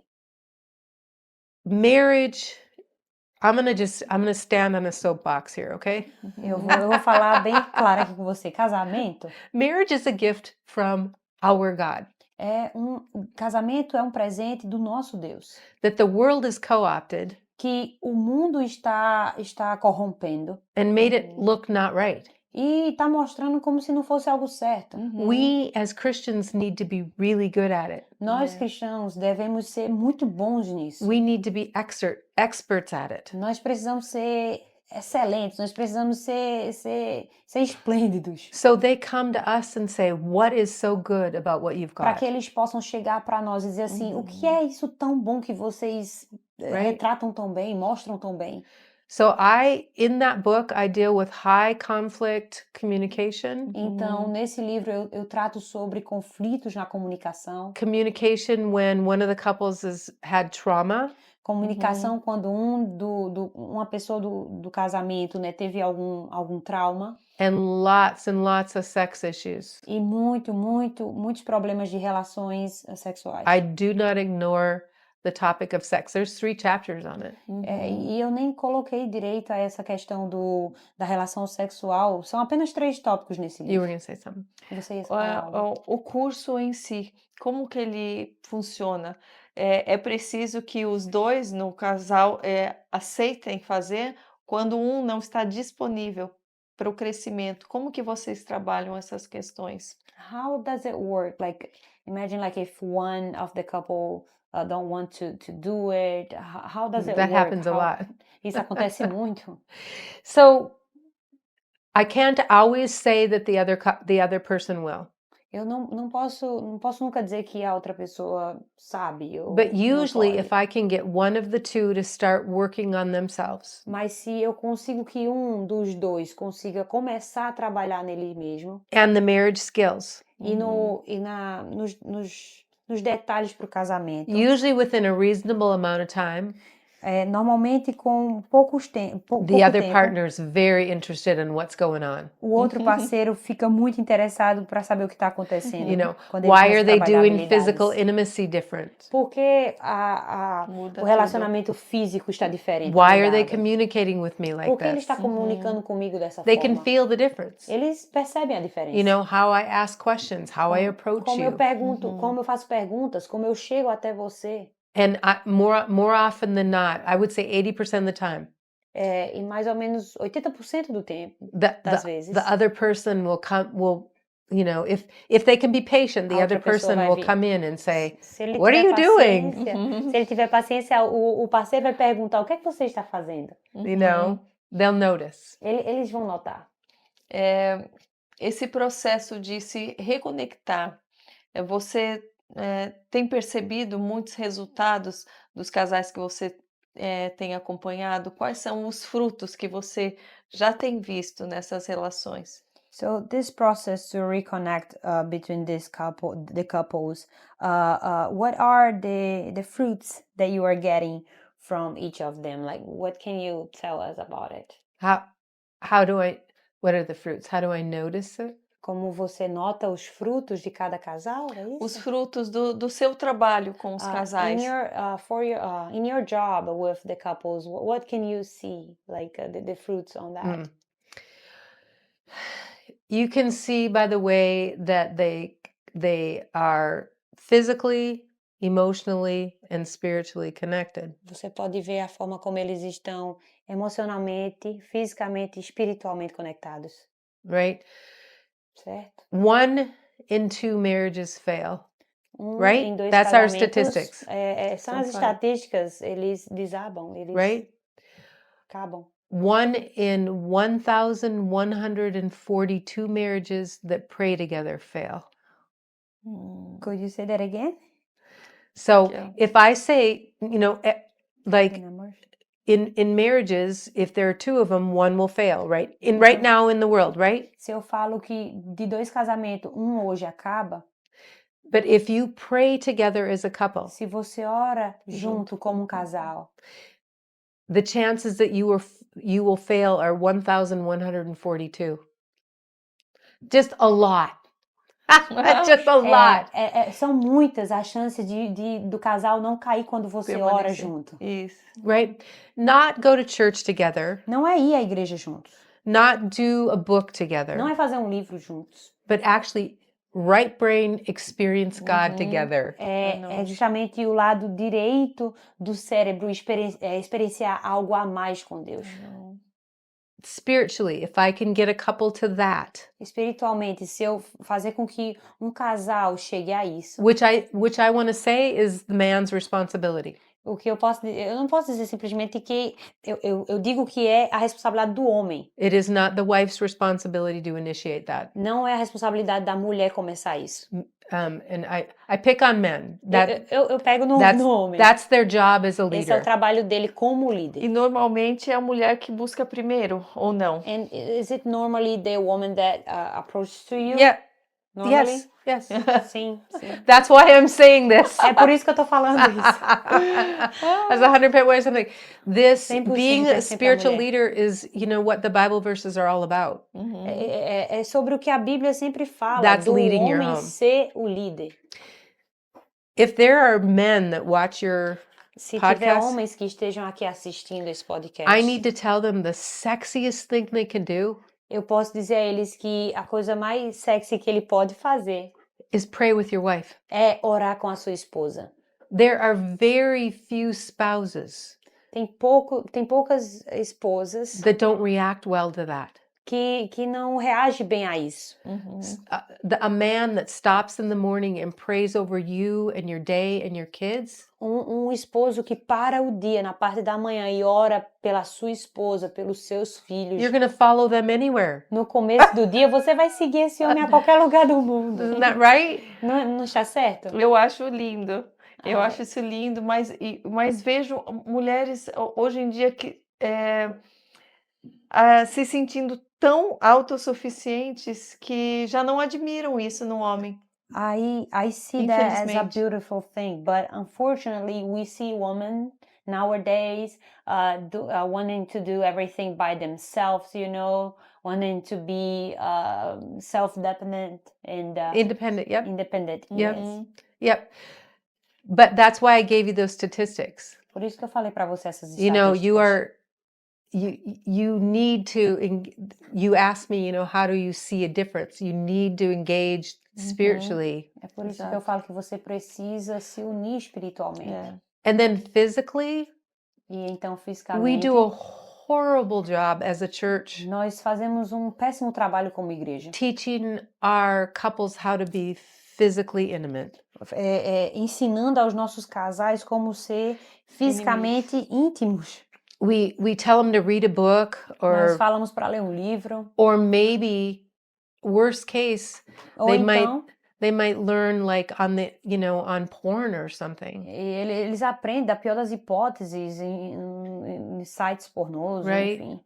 S2: Marriage, I'm gonna stand on a soapbox here, okay?
S3: Eu vou falar bem claro aqui com você. Casamento
S2: Marriage is a gift from our God
S3: casamento é um presente do nosso Deus,
S2: that the world has co-opted
S3: que o mundo está corrompendo
S2: and made it look not right.
S3: e está mostrando como se não fosse algo certo.
S2: We as Christians need to be really good at it.
S3: Nós cristãos devemos ser muito bons nisso.
S2: We need to be experts at it.
S3: Nós precisamos ser excelentes, nós precisamos ser esplêndidos.
S2: So they come to us and say, "What is so good about what you've
S3: Para
S2: got?"
S3: que eles possam chegar para nós e dizer assim, o que é isso tão bom que vocês retratam tão bem, mostram tão bem.
S2: So in that book, I deal with high conflict communication,
S3: Então, nesse livro eu trato sobre conflitos na comunicação,
S2: communication when one of the couples has had trauma,
S3: comunicação quando uma pessoa do casamento, né, teve algum trauma
S2: and lots of sex issues.
S3: e muitos problemas de relações sexuais.
S2: I do not ignore the topic of sex. There's 3 chapters on it.
S3: E eu nem coloquei direito a essa questão da relação sexual. São apenas 3 tópicos nesse
S2: You
S3: livro.
S2: were going to say something.
S3: Você ia falar algo?
S1: O curso em si, como que ele funciona? É preciso que os dois no casal aceitem fazer quando um não está disponível para o crescimento. Como que vocês trabalham essas questões?
S3: How does it work? Like, imagine like if one of the couple don't want to do it. How does it
S2: That
S3: work?
S2: happens a lot.
S3: Isso acontece muito.
S2: So I can't always say that the other person will.
S3: Eu não posso nunca dizer que a outra pessoa sabe ou
S2: But
S3: não
S2: usually,
S3: pode.
S2: if I can get one of the two to start working on themselves,
S3: Mas se eu consigo que um dos dois consiga começar a trabalhar nele mesmo
S2: and the marriage skills,
S3: e nos detalhes para o casamento,
S2: usually within a reasonable amount of time,
S3: normalmente com pouco tempo,
S2: the other partner's very interested in what's going on.
S3: o outro parceiro fica muito interessado para saber o que está acontecendo.
S2: You know,
S3: quando ele
S2: why
S3: começa
S2: are
S3: a
S2: they
S3: trabalhar
S2: doing
S3: habilidades.
S2: physical intimacy different?
S3: Porque
S1: Muda
S3: o relacionamento físico está diferente.
S2: Why are they
S3: mudado.
S2: communicating with me like
S3: Por que ele
S2: this?
S3: está comunicando comigo dessa
S2: They
S3: forma?
S2: can feel the difference.
S3: Eles percebem a diferença.
S2: You know, how I ask questions, how I approach
S3: Como eu
S2: you.
S3: pergunto, como eu faço perguntas, como eu chego até você.
S2: And more often than not, I would say 80% of the time,
S3: E mais ou menos 80% do tempo,
S2: the
S3: das vezes,
S2: the other person will you know, if they can be patient, the
S3: A
S2: other
S3: outra pessoa
S2: person
S3: vai
S2: will
S3: vir.
S2: come in and say,
S3: se ele
S2: "What are
S3: tiver
S2: you doing?"
S3: paciência, se ele tiver paciência, o parceiro vai perguntar: o que é que você está fazendo?
S2: You know, they'll notice.
S3: Eles vão notar.
S1: esse processo de se reconectar, você tem percebido muitos resultados dos casais que você tem acompanhado? Quais são os frutos que você já tem visto nessas relações?
S3: So this process to reconnect between the couples, what are the fruits that you are getting from each of them? Like, what can you tell us about it?
S2: How do I what are the fruits? How do I notice it?
S3: Como você nota os frutos de cada casal, é
S1: Os
S3: isso?
S1: frutos do seu trabalho com os
S3: In
S1: casais.
S3: in your job with the couples, what can you see, like the fruits on that?
S2: Mm. You can see by the way that they are physically, emotionally, and spiritually connected,
S3: Você pode ver a forma como eles estão emocionalmente, fisicamente e espiritualmente conectados,
S2: right?
S3: certo?
S2: 1 in 2 marriages fail,
S3: Em
S2: right?
S3: dois
S2: That's our
S3: casamentos,
S2: statistics,
S3: são
S1: São
S3: as
S1: fatos.
S3: estatísticas, eles desabam, eles
S2: right?
S3: acabam.
S2: 1 in 1,142 marriages that pray together fail.
S3: Could you say that again?
S2: So
S1: Yeah.
S2: if I say, like
S3: The numbers?
S2: in marriages, if there are 2 of them, 1 will fail, right? Right now in the world, right?
S3: Se eu falo que de dois casamentos, hoje acaba,
S2: But if you pray together as a couple,
S3: se você ora junto como casal,
S2: the chances that you will fail are 1,142. Just a lot. Just a lot.
S3: são muitas as chances do casal não cair quando você ora
S1: Permanecer.
S3: junto.
S1: Isso.
S2: Right? Not go to church together,
S3: Não é ir à igreja juntos,
S2: not do a book
S3: não
S2: together,
S3: é fazer um livro juntos,
S2: but actually right brain experience God together.
S3: é justamente o lado direito do cérebro experienciar algo a mais com Deus.
S2: Spiritually, if I can get a couple to that,
S3: Espiritualmente, se eu fazer com que um casal chegue a isso,
S2: which I want to say is the man's responsibility.
S3: o que eu não posso dizer simplesmente que eu digo que é a responsabilidade do homem,
S2: It is not the wife's responsibility to initiate that.
S3: não é a responsabilidade da mulher começar isso.
S2: And I pick on men.
S3: Eu pego no homem.
S2: That's their job as a
S3: Esse é o
S2: leader.
S3: trabalho dele como líder.
S1: E normalmente é a mulher que busca primeiro, ou não?
S3: And is it normally the woman that approaches to you?
S2: Yeah.
S3: Normally?
S2: Yes.
S3: Sim, sim.
S2: That's why I'm saying this.
S3: É por isso que eu tô falando isso.
S2: As a 100% way or something. This
S3: 100%
S2: being
S3: é
S2: a
S3: sempre a
S2: spiritual
S3: mulher.
S2: leader is, what the Bible verses are all about.
S3: É sobre o que a Bíblia sempre fala,
S2: That's
S3: do
S2: leading your
S3: homem
S2: home.
S3: ser o líder.
S2: If there are men that watch your
S3: Se tiver
S2: podcast,
S3: homens que estejam aqui assistindo esse podcast,
S2: I need to tell them the sexiest thing they can do
S3: eu posso dizer a eles que a coisa mais sexy que ele pode fazer
S2: is pray with your wife.
S3: é orar com a sua esposa.
S2: There are very few spouses
S3: Tem poucas esposas
S2: that don't react well to that.
S3: que não reagem bem a isso.
S2: A man that stops in the morning and prays over you and your day and your kids,
S3: Um esposo que para o dia na parte da manhã e ora pela sua esposa, pelos seus filhos.
S2: you're going to follow them anywhere.
S3: No começo do dia, você vai seguir esse homem a qualquer lugar do mundo.
S2: Isn't that right?
S3: Não está certo?
S1: Eu acho lindo. Eu
S3: Ah,
S1: acho isso lindo, mas vejo mulheres hoje em dia que se sentindo tão autossuficientes que já não admiram isso no homem.
S3: I see that as a
S1: Infelizmente.
S3: beautiful thing, but unfortunately, we see women nowadays wanting to do everything by themselves, wanting to be self-dependent and
S2: Independent, yep.
S3: independent.
S2: Yep.
S3: Yes.
S2: Yep. But that's why I gave you those statistics.
S3: Por isso que eu falei para você essas
S2: You
S3: estatísticas.
S2: you need to you asked me, how do you see a difference? You need to engage spiritually.
S3: É por isso que eu falo que você precisa se unir espiritualmente.
S2: And then physically,
S3: E então,
S2: we
S3: fisicamente,
S2: do a horrible job as a church
S3: nós fazemos um péssimo trabalho como igreja.
S2: teaching our couples how to be physically intimate.
S3: Ensinando aos nossos casais como ser fisicamente íntimos.
S2: we tell them to read a book
S3: Nós
S2: or
S3: falamos para ler um livro,
S2: maybe worst case
S3: ou
S2: they might
S3: então
S2: they might learn like on the on porn or something,
S3: eles aprendem, da pior das hipóteses, em sites pornôs,
S2: right?
S3: enfim,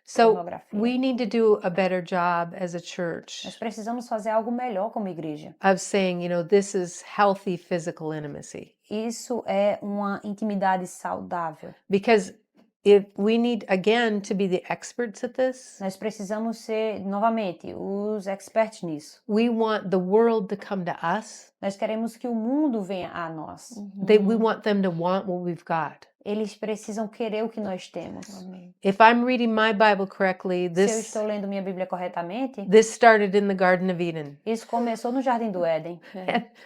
S2: So
S3: pornografia.
S2: we need to do a better job as a
S3: Nós
S2: church
S3: precisamos fazer algo melhor como igreja.
S2: of saying, this is healthy physical intimacy.
S3: Isso é uma intimidade saudável.
S2: Because if we need again to be the experts at this,
S3: Nós precisamos ser, novamente, os experts nisso.
S2: we want the world to come to us.
S3: Nós queremos que o mundo venha a nós.
S2: We want them to want what we've got.
S3: Eles precisam querer o que nós temos.
S1: Amém.
S2: If I'm reading my Bible correctly,
S3: Se eu estou lendo minha Bíblia corretamente,
S2: this started in the Garden of Eden,
S3: isso começou no Jardim do Éden.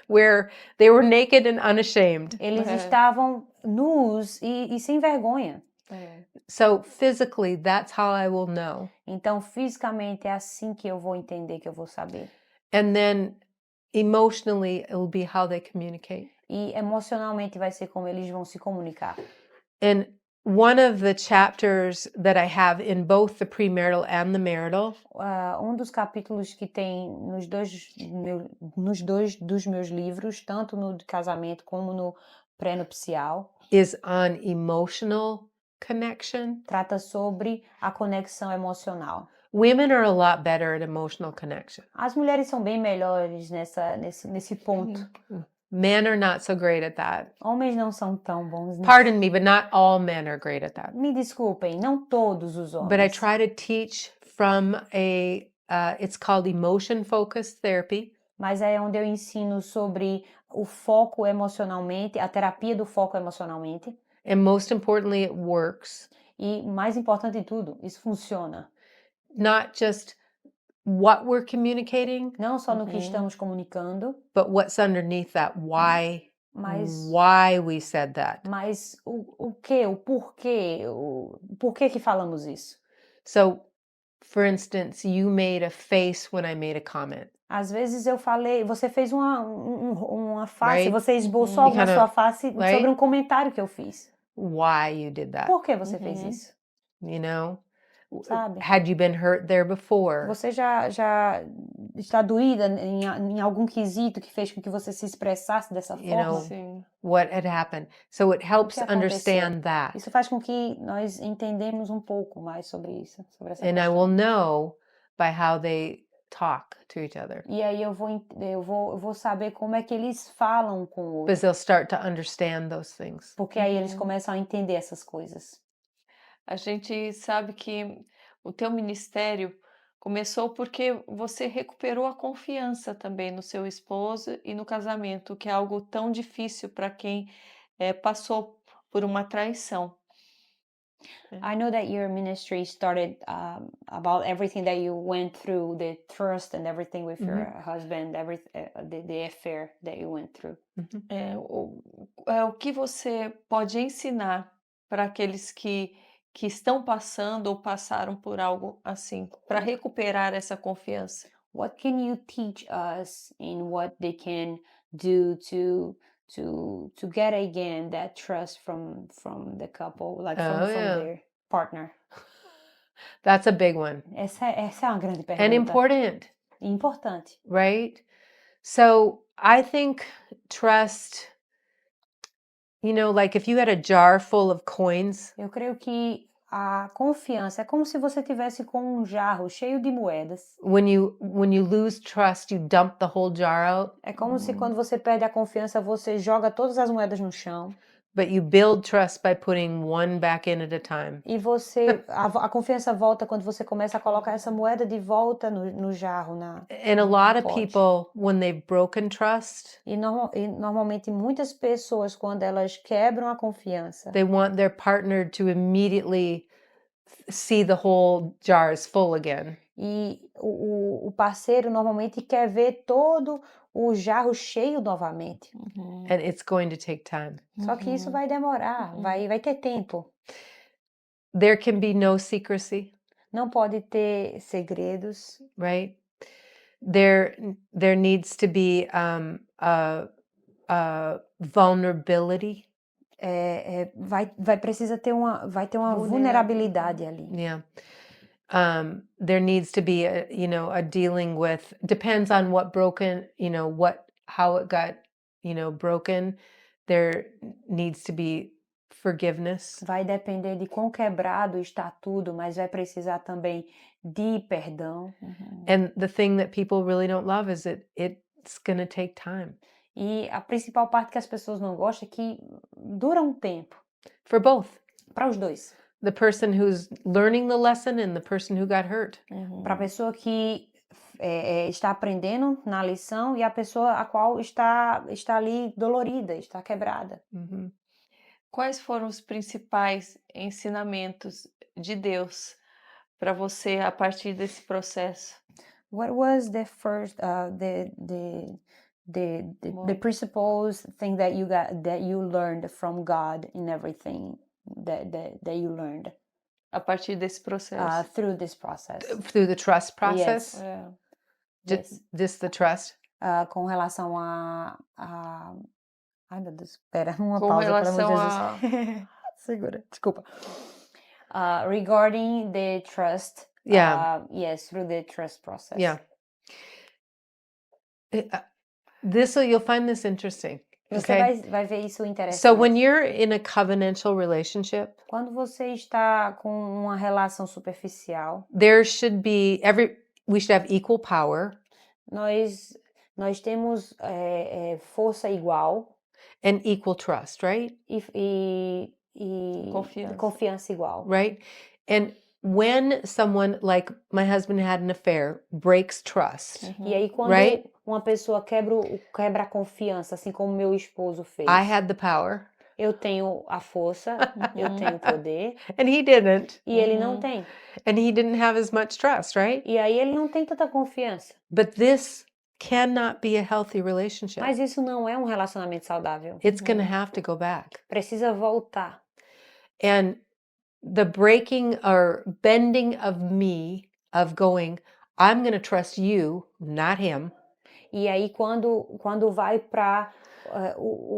S2: where they were naked and unashamed.
S3: Eles estavam nus e sem vergonha.
S1: É.
S2: So physically, that's how I will know.
S3: Então, fisicamente, é assim que eu vou entender, que eu vou saber.
S2: And then emotionally, it will be how they communicate.
S3: E emocionalmente vai ser como eles vão se comunicar.
S2: And one of the chapters that I have in both the premarital and the marital
S3: Um dos capítulos que tem nos dois dos meus livros, tanto no de casamento como no pré-nupcial,
S2: is on emotional connection.
S3: trata sobre a conexão emocional.
S2: Women are a lot better at emotional connection.
S3: As mulheres são bem melhores nesse ponto.
S2: Men are not so great at that.
S3: Homens não são tão bons nisso.
S2: Pardon me, but not all men are great at that.
S3: Me desculpem, não todos os homens.
S2: But I try to teach from it's called emotion focused therapy.
S3: Mas é onde eu ensino sobre o foco emocionalmente, a terapia do foco emocionalmente.
S2: And most importantly, it works.
S3: E mais importante de tudo, isso funciona.
S2: Not just what we're communicating,
S3: Não só no que estamos comunicando,
S2: but what's underneath that. Why
S3: mas
S2: we said that.
S3: o que, o porquê que falamos isso.
S2: So, for instance, you made a face when I made a comment.
S3: Às vezes eu falei, você fez uma face,
S2: Right?
S3: você esboçou algo na
S2: kinda-
S3: sua face
S2: right?
S3: sobre um comentário que eu fiz.
S2: Why you did that?
S3: Por que você fez isso?
S2: You know?
S3: Sabe?
S2: Had you been hurt there before?
S3: Você já está doída em algum quesito que fez com que você se expressasse dessa
S2: You know,
S3: forma?
S1: Sim.
S2: What had happened? So it helps
S3: aconteceu?
S2: understand that.
S3: Isso faz com que nós entendemos um pouco mais sobre isso, sobre essa
S2: And I
S3: questão.
S2: will know by how they talk to each other.
S3: E aí eu vou saber como é que eles falam com o outro,
S2: Because they'll start to understand those things.
S3: porque aí eles começam a entender essas coisas.
S1: A gente sabe que o teu ministério começou porque você recuperou a confiança também no seu esposo e no casamento, que é algo tão difícil para quem passou por uma traição.
S3: I know that your ministry started about everything that you went through, the trust and everything with your husband, the affair that you went through.
S1: O que você pode ensinar para aqueles que estão passando ou passaram por algo assim, para recuperar essa confiança?
S3: What can you teach us in what they can do to get again that trust from the couple, like from their partner?
S2: That's a big one.
S3: Essa é uma grande
S2: And
S3: pergunta.
S2: important,
S3: Importante.
S2: right? So I think trust, like if you had a jar full of coins,
S3: Eu creio que a confiança é como se você tivesse com um jarro cheio de moedas.
S2: when you lose trust, you dump the whole jar out,
S3: É como se quando você perde a confiança, você joga todas as moedas no chão.
S2: but you build trust by putting one back in at a time.
S3: E a confiança volta quando você começa a colocar essa moeda de volta no jarro.
S2: And a lot of
S3: pote.
S2: people, when they've broken trust,
S3: E normalmente muitas pessoas, quando elas quebram a confiança,
S2: they want their partner to immediately see the whole jar is full again.
S3: e o parceiro normalmente quer ver todo o jarro cheio novamente.
S2: And it's going to take time.
S3: Só que isso vai demorar, vai ter tempo.
S2: There can be no secrecy,
S3: Não pode ter segredos.
S2: right? There needs to be a vulnerability.
S3: vai ter uma
S1: Vulnerabilidade.
S3: vulnerabilidade ali.
S2: Yeah. There needs to be a dealing with, depends on what broken, how it got, broken. There needs to be forgiveness.
S3: Vai depender de quão quebrado está tudo, mas vai precisar também de perdão.
S2: And the thing that people really don't love is it's going to take time
S3: E a principal parte que as pessoas não gostam é que dura um tempo
S2: for both
S3: para os dois.
S2: the person who's learning the lesson and the person who got hurt.
S3: Para a pessoa que está aprendendo na lição e a pessoa a qual está ali dolorida, está quebrada.
S2: Mhm.
S1: Quais foram os principais ensinamentos de Deus para você a partir desse processo?
S3: What was the first the principles thing that you learned from God in everything that you learned
S1: A partir desse processo.
S3: through this process?
S2: Through the trust process.
S1: É.
S2: Just the trust.
S3: Com relação ai meu Deus, espera, uma
S1: Com
S3: pausa, pelo amor de
S1: relação
S3: Jesus. Segura, desculpa. Regarding the trust.
S2: Yeah.
S3: Yes, through the trust process.
S2: Yeah. You'll find this interesting.
S3: Você
S2: Okay.
S3: vai ver isso interessante.
S2: So when you're in a covenantal relationship,
S3: Quando você está com uma relação superficial,
S2: there should be we should have equal power
S3: nós temos força igual
S2: and equal trust, right?
S3: e
S1: Confiança.
S3: confiança igual.
S2: Right? And when someone like my husband had an affair breaks trust,
S3: E aí quando
S2: Right?
S3: uma pessoa quebra a confiança, assim como meu esposo fez,
S2: I had the power
S3: eu tenho a força, eu tenho o poder
S2: and he didn't,
S3: e ele não tem.
S2: and he didn't have as much trust, right?
S3: E aí ele não tem tanta confiança.
S2: But this cannot be a healthy relationship.
S3: Mas isso não é um relacionamento saudável.
S2: It's going to have to go back.
S3: Precisa voltar.
S2: And the breaking or bending of me, of going, I'm going to trust you, not him.
S3: E aí quando vai para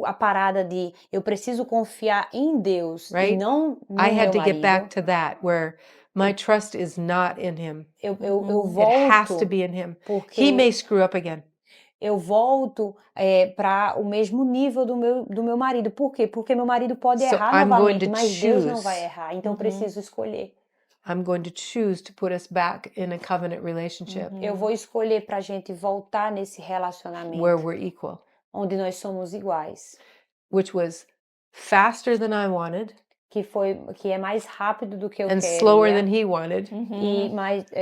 S3: a parada de eu preciso confiar em Deus e
S2: Right?
S3: não no
S2: I had
S3: meu
S2: to get back
S3: marido,
S2: to that where my trust is not in him.
S3: eu
S2: It has to
S3: volto
S2: be in him. He
S3: porque
S2: may screw up again.
S3: eu volto para o mesmo nível do meu marido. Por quê? Porque meu marido pode
S2: So
S3: errar
S2: I'm going
S3: novamente,
S2: to
S3: mas Deus não
S2: choose.
S3: vai errar. Então eu preciso escolher.
S2: I'm going to choose to put us back in a covenant relationship
S3: Eu vou escolher para a gente voltar nesse relacionamento
S2: where we're equal,
S3: onde nós somos iguais.
S2: which was faster than I wanted
S3: Que é mais rápido do que eu
S2: and slower
S3: queria
S2: than he wanted.
S3: e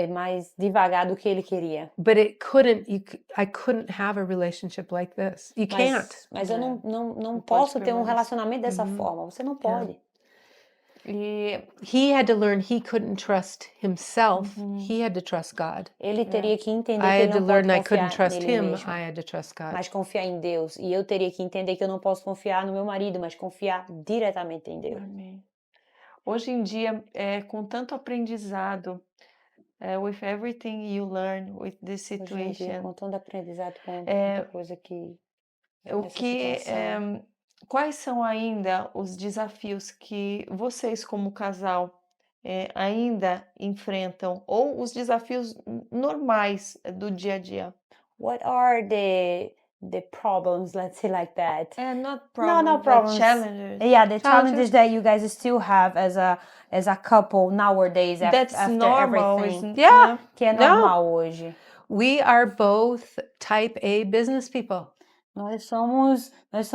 S3: mais devagar do que ele queria.
S2: But I couldn't have a relationship like this. You can't.
S3: Mas eu não
S1: Não
S3: posso
S1: pode
S3: ter um
S1: permanecer.
S3: relacionamento dessa forma. Você não pode.
S1: E
S2: He had to learn he couldn't trust himself. He had to trust God.
S3: Ele teria que entender
S2: I
S3: que
S2: had
S3: ele
S2: to
S3: não
S2: learn
S3: pode
S2: I couldn't
S3: confiar
S2: trust
S3: nele
S2: him.
S3: mesmo,
S2: I had to trust God.
S3: mas confiar em Deus. E eu teria que entender que eu não posso confiar no meu marido, mas confiar diretamente em Deus.
S1: Amém. Hoje em dia, com tanto aprendizado, with everything you learn with this
S3: Hoje em dia,
S1: situation,
S3: com tanto aprendizado, com tanta coisa que nessa situação.
S1: Quais são ainda os desafios que vocês, como casal, ainda enfrentam, ou os desafios normais do dia a dia?
S3: What are the problems, let's say like that?
S1: Not
S3: No
S1: problems,
S3: problems.
S1: challenges.
S3: Yeah, the
S2: Challenges.
S3: challenges that you guys still have as a couple nowadays
S1: That's
S3: after
S1: normal,
S3: everything.
S1: isn't
S2: Yeah.
S3: Que é
S2: No.
S3: normal hoje.
S2: We are both type A business people.
S3: Nós somos as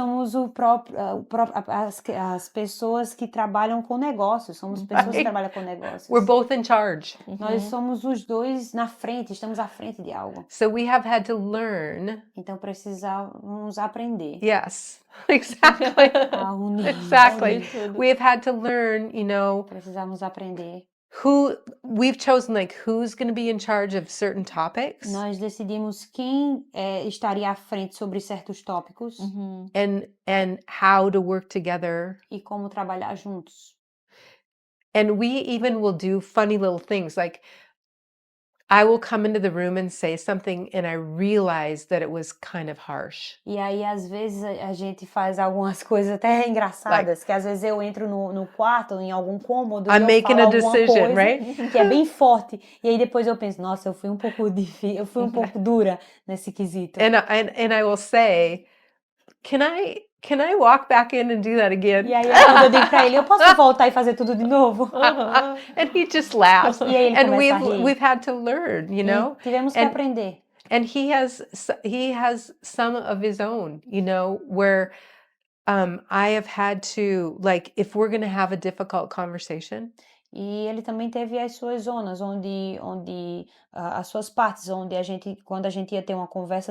S3: pessoas que trabalham com negócios, somos pessoas que
S2: Right.
S3: trabalham com negócios.
S2: We're both in charge.
S3: Nós somos os dois na frente, estamos à frente de algo.
S2: So we have had to learn.
S3: Então precisamos aprender
S2: Yes, exactly.
S3: a unir.
S2: Exactly.
S1: Unir tudo.
S2: We've had to learn,
S3: Precisamos aprender.
S2: we've chosen like who's going to be in charge of certain topics
S3: Nós decidimos quem estaria à frente sobre certos tópicos
S2: and how to work together.
S3: e como trabalhar juntos.
S2: And we even will do funny little things like I will come into the room and say something and I realize that it was kind of harsh.
S3: E aí, às vezes, a gente faz algumas coisas até engraçadas, que às vezes eu entro no quarto, em algum cômodo, e
S2: I'm
S3: eu
S2: making
S3: falo
S2: a
S3: alguma
S2: decision,
S3: coisa
S2: right?
S3: que é bem forte. E aí depois eu penso, nossa, eu fui um pouco eu fui um pouco dura nesse quesito.
S2: And I will say, can I walk back in and do that again?
S3: E aí é quando eu digo pra ele, eu posso voltar e fazer tudo de novo?
S2: And he just laughs.
S3: E aí ele
S2: And
S3: começa a rir.
S2: we've had to learn, you know?
S3: E tivemos que
S2: And
S3: aprender.
S2: and he has some of his own, you know, where I have had to, like, if we're going to have a difficult conversation,
S3: E ele também teve as suas zonas, onde as suas partes, onde quando a gente ia ter uma conversa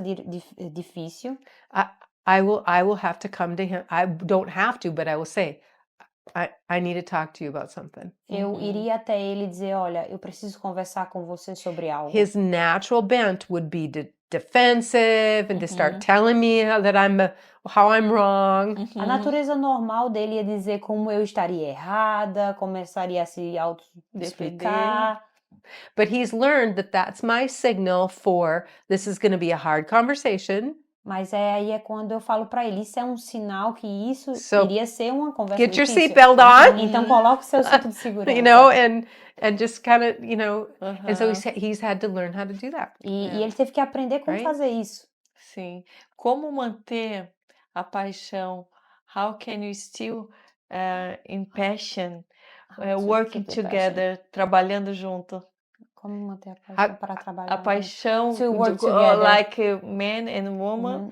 S3: difícil,
S2: I I will have to come to him. I don't have to, but I will say, I need to talk to you about something.
S3: eu iria até ele e dizer, olha, eu preciso conversar com você sobre algo.
S2: His natural bent would be defensive and to start telling me how I'm wrong.
S3: A natureza normal dele ia dizer como eu estaria errada, começaria a se auto-explicar.
S2: But he's learned that that's my signal for this is going to be a hard conversation.
S3: Mas aí é quando eu falo pra ele, isso é um sinal que isso
S2: So,
S3: iria ser uma conversa
S2: Get your
S3: difícil.
S2: seatbelt on,
S3: Então coloque o seu cinto de segurança.
S2: you know, and just kind of, you know, and so he's had to learn how to do that.
S3: E ele teve que aprender como
S2: Right?
S3: fazer isso.
S1: Sim. Como manter a paixão? How can you still in passion,
S3: How to
S1: working
S3: keep the
S1: together, trabalhando junto?
S3: Como manter a paixão para
S1: A
S3: trabalhar junto?
S1: paixão
S3: To work
S1: do,
S3: together.
S1: like man and woman,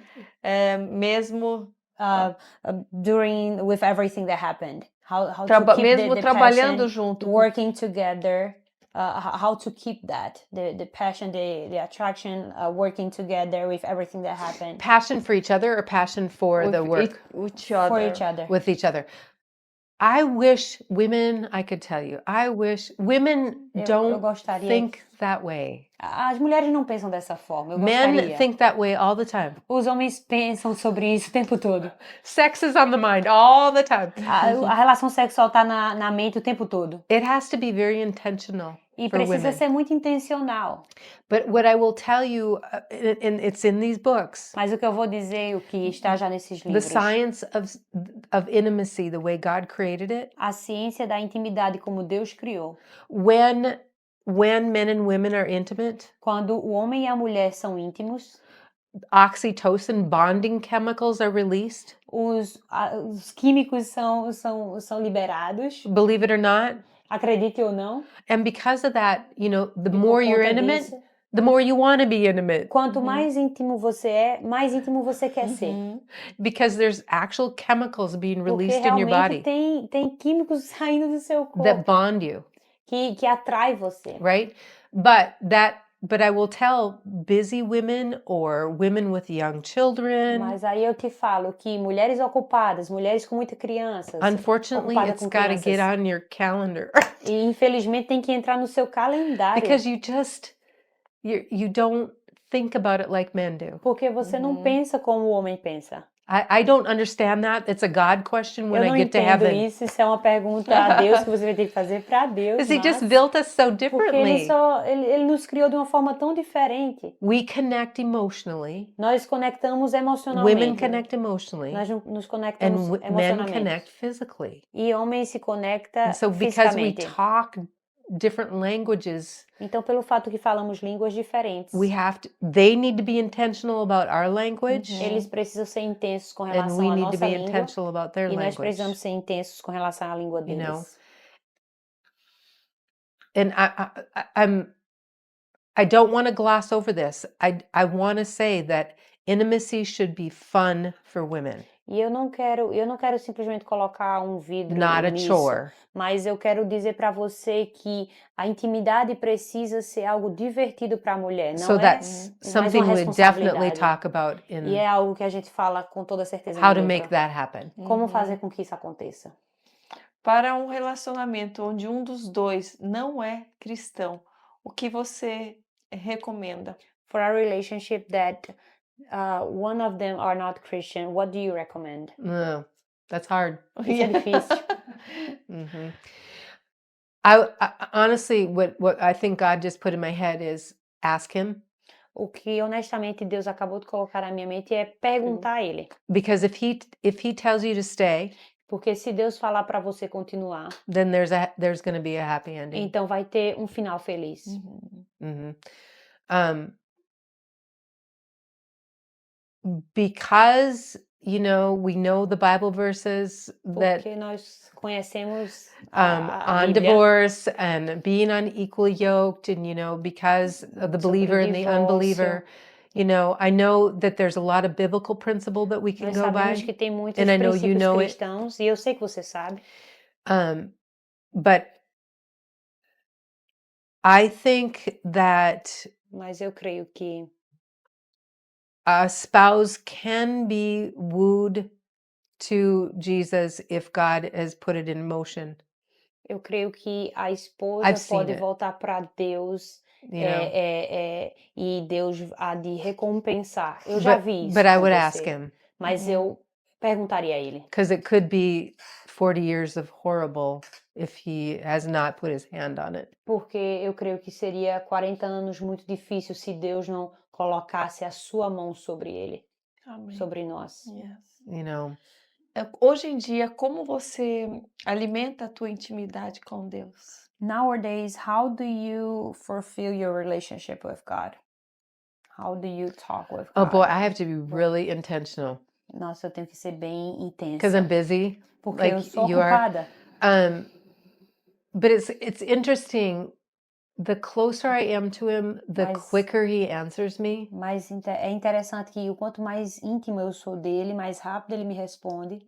S1: mesmo
S3: With everything that happened. How to keep
S1: mesmo
S3: the
S1: trabalhando
S3: passion,
S1: junto.
S3: working together. How to keep that, the passion, the attraction, working together with everything that happened.
S2: Passion for each other or passion for the work?
S1: Each other.
S3: For each other.
S2: With each other. I wish women, I could tell you, I wish women
S3: Eu
S2: don't
S3: gostaria
S2: think that way.
S3: As mulheres não pensam dessa forma. Eu
S2: Men
S3: gostaria.
S2: think that way all the time.
S3: Os homens pensam sobre isso o tempo todo.
S2: Sex is on the mind all the time.
S3: A relação sexual tá na mente o tempo todo.
S2: It has to be very intentional
S3: E
S2: for
S3: precisa
S2: women.
S3: ser muito intencional.
S2: But what I will tell you, and it's in these books,
S3: Mas o que eu vou dizer, o que está já nesses
S2: the
S3: livros,
S2: science of intimacy, the way God created it,
S3: a ciência da intimidade como Deus criou.
S2: when men and women are intimate,
S3: Quando o homem e a mulher são íntimos,
S2: oxytocin bonding chemicals are released.
S3: os químicos são liberados,
S2: Believe it or not.
S3: acredite ou não.
S2: And because of that, you know, the
S3: E por
S2: more you're
S3: conta
S2: intimate,
S3: disso,
S2: the more you want to be intimate.
S3: quanto mais íntimo você é, mais íntimo você quer ser.
S2: Because there's actual chemicals being
S3: Porque
S2: released in your
S3: realmente
S2: body
S3: tem químicos saindo do seu corpo
S2: that bond you,
S3: que atrai você.
S2: right? But I will tell busy women or women with young children,
S3: Mas aí eu te falo que mulheres ocupadas, mulheres com muitas crianças,
S2: unfortunately,
S3: ocupadas
S2: it's
S3: com
S2: got to get
S3: crianças,
S2: on your calendar
S3: e infelizmente tem que entrar no seu calendário,
S2: because you don't think about it like men do.
S3: porque você não pensa como o homem pensa.
S2: I don't understand that. It's a God question when
S3: Eu
S2: I
S3: não
S2: get to
S3: entendo
S2: heaven.
S3: isso é uma pergunta a Deus que você vai ter que fazer para Deus,
S2: Because he just
S3: mas
S2: built us so
S3: porque
S2: differently.
S3: ele nos criou de uma forma tão diferente.
S2: We connect emotionally.
S3: Nós conectamos
S2: Women
S3: emocionalmente.
S2: connect emotionally.
S3: Nós nos
S2: And
S3: conectamos
S2: men
S3: emocionalmente.
S2: connect physically.
S3: E homem se conecta
S2: And so because we
S3: fisicamente.
S2: talk different languages,
S3: Então, pelo fato que falamos línguas diferentes,
S2: they need to be intentional about our language,
S3: eles precisam ser intensos com
S2: and
S3: relação
S2: we
S3: à
S2: need to
S3: nossa
S2: be
S3: língua,
S2: intentional about their
S3: e nós
S2: language.
S3: precisamos ser intensos com relação à língua
S2: You know?
S3: deles.
S2: And I don't want to gloss over this. I want to say that intimacy should be fun for women,
S3: E eu não quero simplesmente colocar um vidro
S2: not a
S3: nisso,
S2: chore.
S3: mas eu quero dizer para você que a intimidade precisa ser algo divertido para a mulher, não
S2: So
S3: é
S2: that's
S3: mais
S2: something
S3: uma
S2: we definitely
S3: responsabilidade.
S2: talk about
S3: E
S2: in
S3: é algo que a gente fala com toda certeza
S2: how
S3: no
S2: to
S3: livro.
S2: make that happen.
S3: Como fazer com que isso aconteça?
S1: Para um relacionamento onde um dos dois não é cristão, o que você recomenda?
S3: For a relationship that one of them are not Christian, what do you recommend?
S2: That's hard.
S3: Isso é difícil.
S2: Mhm. Honestly, what I think God just put in my head is ask him,
S3: O que honestamente Deus acabou de colocar na minha mente é perguntar a Ele.
S2: because if he tells you to stay,
S3: Porque se Deus falar para você continuar,
S2: then there's going to be a happy ending.
S3: então vai ter um final feliz.
S2: Mhm. Because we know the Bible verses that
S3: Porque nós conhecemos
S2: on
S3: Bíblia
S2: divorce and being unequally yoked, and because of the
S3: sobre
S2: believer and the
S3: divórcio.
S2: unbeliever, I know that there's a lot of biblical principle that we can
S3: Nós
S2: go
S3: sabemos
S2: by,
S3: que tem muitos
S2: and I know you
S3: princípios
S2: know it.
S3: cristãos, e eu sei que você sabe,
S2: But I think that
S3: mas eu creio que
S2: a spouse can be wooed to Jesus if God has put it in motion.
S3: eu creio que a esposa
S2: I've seen
S3: pode
S2: it.
S3: voltar para Deus e Deus há de recompensar. Eu já vi isso
S2: But I would ask
S3: acontecer,
S2: him,
S3: mas eu perguntaria a ele.
S2: because it could be 40 years of horrible if he has not put his hand on it.
S3: Porque eu creio que seria 40 anos muito difícil se Deus não colocasse a sua mão sobre ele,
S1: Amém.
S3: sobre nós.
S1: Yes. Hoje em dia, como você alimenta a tua intimidade com Deus?
S3: Nowadays, how do you fulfill your relationship with God? How do you talk with God?
S2: Oh boy, I have to be really intentional
S3: Nossa, eu tenho que ser bem
S2: because
S3: intensa,
S2: I'm busy.
S3: porque
S2: like
S3: eu sou
S2: you are.
S3: ocupada.
S2: But it's interesting. The closer I am to him, the
S3: Mas-
S2: quicker he answers me.
S3: Mas é interessante que o quanto mais íntimo eu sou dele, mais rápido ele me responde.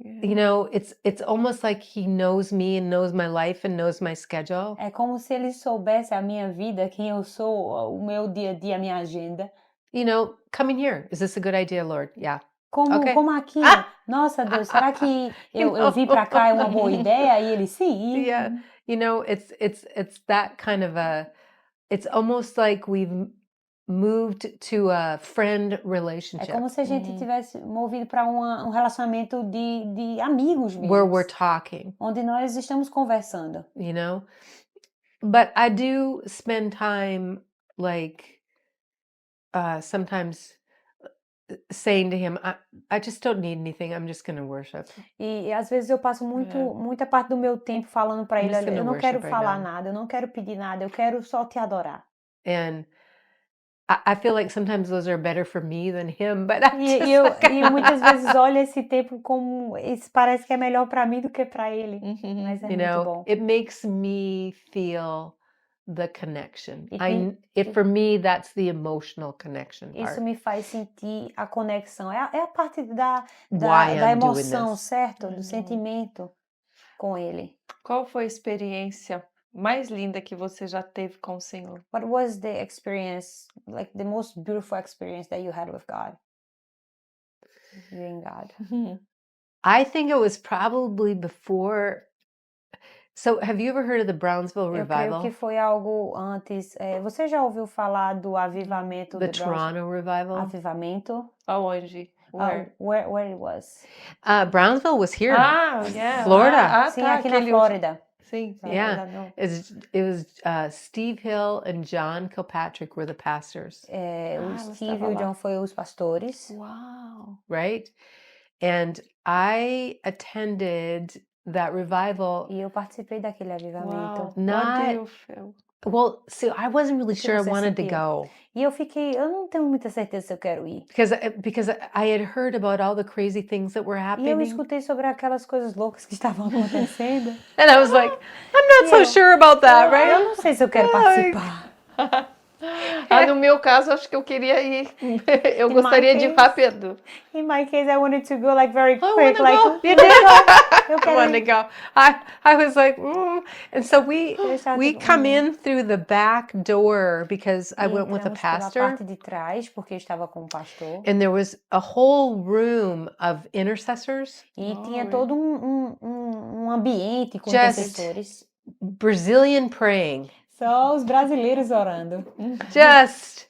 S2: It's almost like he knows me and knows my life and knows my schedule.
S3: É como se ele soubesse a minha vida, quem eu sou, o meu dia a dia, a minha agenda.
S2: Coming here. Is this a good idea, Lord? Yeah.
S3: Como,
S2: Okay.
S3: como aqui, nossa Deus, será que eu vim para cá é uma boa ideia? E ele, sim.
S2: Yeah. It's that kind of it's almost like we've moved to a friend
S3: É
S2: relationship
S3: como se a gente tivesse movido para um relacionamento de amigos
S2: where we're
S3: mesmo,
S2: talking,
S3: onde nós estamos conversando.
S2: But I do spend time sometimes saying to him, I just don't need anything. I'm just going to worship.
S3: E às vezes eu passo muita parte do meu tempo falando para
S2: I'm
S3: ele,
S2: just
S3: olha,
S2: gonna
S3: eu não quero
S2: worship right
S3: falar
S2: now.
S3: nada, eu não quero pedir nada, eu quero só te adorar.
S2: And I feel like sometimes those are better for me than him, but I
S3: E muitas vezes olho esse tempo como isso parece que é melhor para mim do que para ele, mas é muito bom.
S2: it makes me feel the connection.
S3: E
S2: For me, that's the emotional connection part.
S3: isso me faz sentir a conexão. É a parte da
S2: Why I'm doing
S3: emoção,
S2: this.
S3: certo? Do sentimento com ele.
S1: Qual foi a experiência mais linda que você já teve com o Senhor?
S3: What was the experience, like the most beautiful experience that you had with God? You and God.
S2: I think it was probably before. So, have you ever heard of the Brownsville
S3: Eu creio
S2: Revival?
S3: que foi algo antes. Você já ouviu falar do avivamento?
S2: The
S3: de Brownsville?
S2: Toronto Revival?
S3: Avivamento?
S1: Aonde? Where?
S3: Where it was?
S2: Brownsville was here.
S1: Yeah.
S2: Florida.
S3: Sim, aqui na Flórida.
S1: Sim.
S2: Yeah. It was Steve Hill and John Kilpatrick were the pastors.
S3: O
S1: você
S3: Steve e
S1: estava
S3: o
S1: lá.
S3: John foram os pastores.
S1: Uau.
S2: Right? And I attended that revival.
S3: E eu participei daquele avivamento.
S1: Wow.
S2: Not-
S1: What do you feel?
S2: Well, so I wasn't really
S3: que
S2: sure I
S3: você
S2: wanted to
S3: sentiu?
S2: go
S3: E eu não tenho muita certeza se eu quero ir.
S2: because I had heard about all the crazy things that were
S3: E eu
S2: happening.
S3: escutei sobre aquelas coisas loucas que estavam acontecendo.
S2: And I was like, I'm not so
S3: eu-
S2: sure about that,
S3: Eu
S2: right?
S3: não sei se eu quero participar.
S1: No meu caso, acho que eu queria ir. Eu
S3: In
S1: gostaria
S3: my
S1: de ir
S3: case-
S1: rápido.
S3: In my case, I wanted to go like very
S2: I
S3: quick.
S2: wanna
S3: Like,
S2: go.
S3: you did go? Eu
S2: I
S3: quero
S2: wanted to
S3: ir.
S2: go. I was like, and so we
S3: estava tipo,
S2: come in through the back door because I went with a
S3: Entramos pela
S2: pastor,
S3: parte de trás, porque eu estava com o pastor.
S2: and there was a whole room of intercessors,
S3: E tinha
S1: Olha.
S3: todo um ambiente com
S2: Just-
S3: intercessores.
S2: Brazilian praying,
S3: Só os brasileiros orando.
S2: just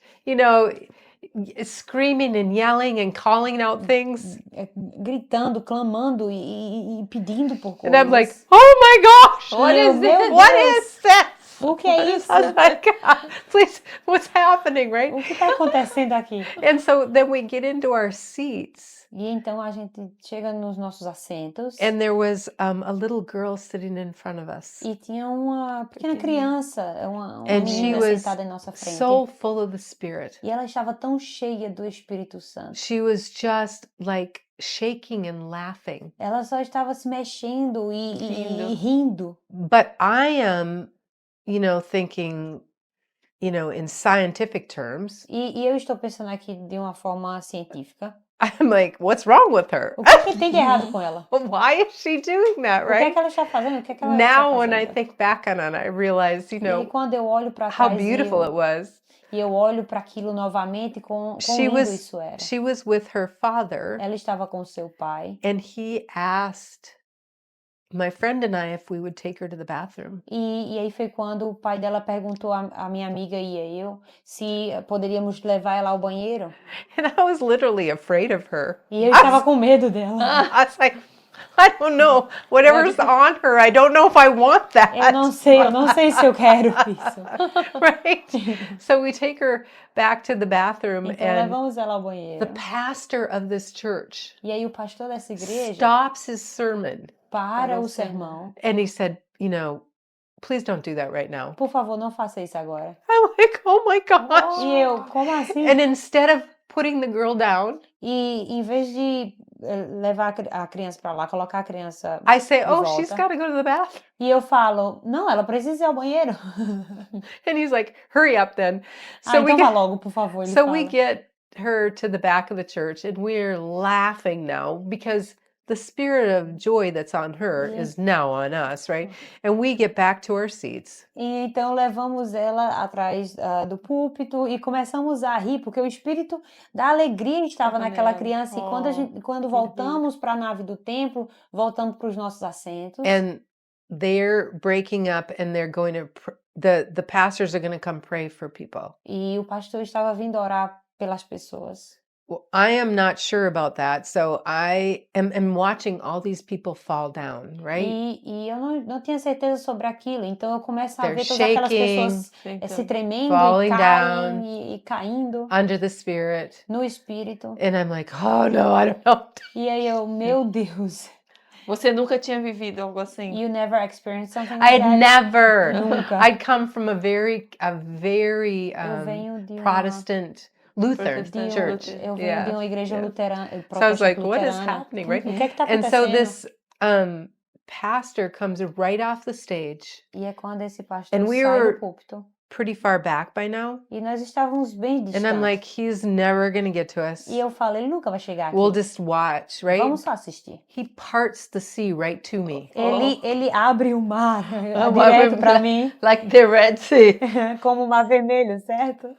S2: screaming and yelling and calling out things.
S3: Gritando, clamando e pedindo por
S2: And I'm like,
S3: coisas.
S2: oh my gosh,
S1: What
S3: Meu
S1: is
S3: Deus.
S1: this?
S2: what is this?
S3: O que é isso?
S2: I was like, God, please, what's happening, right?
S3: O que está acontecendo aqui?
S2: And so then we get into our seats,
S3: E então a gente chega nos nossos assentos
S2: and there was a little girl sitting in front of us.
S3: e tinha uma pequena
S1: Pequenininha.
S3: criança, uma
S2: And she
S3: menina
S2: was
S3: sentada em nossa frente.
S2: so full of the Spirit.
S3: E ela estava tão cheia do Espírito Santo.
S2: She was just like shaking and laughing.
S3: Ela só estava se mexendo
S1: Rindo.
S3: e rindo.
S2: But I am, thinking, in scientific terms,
S3: E eu estou pensando aqui de uma forma científica.
S2: I'm like, what's wrong with her?
S3: O que é que tem de errado com ela?
S2: Why is she doing that,
S3: O que é
S2: right?
S3: que ela está fazendo? O que é que ela está
S2: Now, when I
S3: fazendo?
S2: think back on it, I realize,
S3: E aí, quando eu olho para
S2: how
S3: trás
S2: beautiful it was.
S3: e eu olho para aquilo novamente, quão
S2: She
S3: lindo
S2: was
S3: isso era.
S2: she was with her father,
S3: Ela estava com seu pai
S2: and he asked my friend and I if we would take her to the bathroom.
S3: e aí foi quando o pai dela perguntou a minha amiga e eu se poderíamos levar ela ao banheiro.
S2: And I was literally afraid of her.
S3: E eu estava com medo dela.
S2: I was like, I don't know. Whatever's on her, I don't know if I want that.
S3: Eu não sei se eu quero isso.
S2: Right? So we take her back to the bathroom,
S3: Então
S2: and
S3: levamos ela ao banheiro.
S2: the pastor of this church
S3: E aí o pastor dessa igreja
S2: stops his sermon,
S3: para
S1: Para
S3: o
S1: o
S3: sermão.
S2: and he said, please don't do that right now.
S3: Por favor, não faça isso agora.
S2: I'm like, oh my gosh.
S3: E eu, como assim?
S2: And instead of putting the girl down,
S3: E em vez de levar a criança para lá, colocar a criança
S2: I say,
S3: de
S2: oh, she's
S3: volta,
S2: got to go to the bathroom.
S3: e eu falo, não, ela precisa ir ao banheiro.
S2: And he's like, hurry up then. So we
S3: Então vá
S2: get,
S3: logo, por favor. Ele
S2: so
S3: fala.
S2: we get her to the back of the church, and we're laughing now because the spirit of joy that's on her
S3: Yeah.
S2: is now on us, right? And we get back to our seats.
S3: E então levamos ela atrás do púlpito e começamos a rir, porque o espírito da alegria estava
S1: Estava
S3: naquela
S1: nela.
S3: criança. E quando
S1: que
S3: voltamos para a nave do templo, voltamos para os nossos assentos.
S2: And they're breaking up, and they're going to the pastors are going to come pray for people.
S3: E o pastor estava vindo orar pelas pessoas.
S2: Well, I am not sure about that. So I am watching all these people fall down, right?
S3: E eu não tinha certeza sobre aquilo. Então eu começo a
S2: They're
S3: ver todas aquelas
S2: shaking,
S3: pessoas se tremendo
S2: falling
S3: e caem
S2: down.
S3: e caindo
S2: Under the Spirit.
S3: no espírito.
S2: And I'm like, oh no, I don't know.
S3: E aí eu, meu Deus,
S1: Você nunca tinha vivido algo assim?
S3: you never experienced something
S2: I
S3: like
S2: had
S3: that?
S2: never.
S3: Nunca.
S2: I'd come from a very
S3: Eu venho de uma,
S2: Protestant Lutheran
S1: Protestant
S2: church.
S3: eu venho
S2: Yeah.
S3: de uma igreja
S2: yeah.
S3: luterana,
S2: So I was like, what is
S3: luterana.
S2: happening, right?
S3: O que é que está
S2: And so
S3: acontecendo?
S2: this pastor comes right off the stage,
S3: E é quando esse pastor
S2: and we
S3: sai
S2: were
S3: do púlpito.
S2: pretty far back by now.
S3: E nós estávamos bem
S2: And I'm
S3: distantes.
S2: like, he's never going to get to us.
S3: E eu falo, ele nunca vai chegar aqui.
S2: We'll just watch, right?
S3: Vamos só assistir.
S2: He parts the sea right to me.
S3: Ele abre o mar
S1: Ah,
S3: direto para
S1: mas-
S3: mim,
S1: Like the Red Sea.
S3: como o mar vermelho, certo?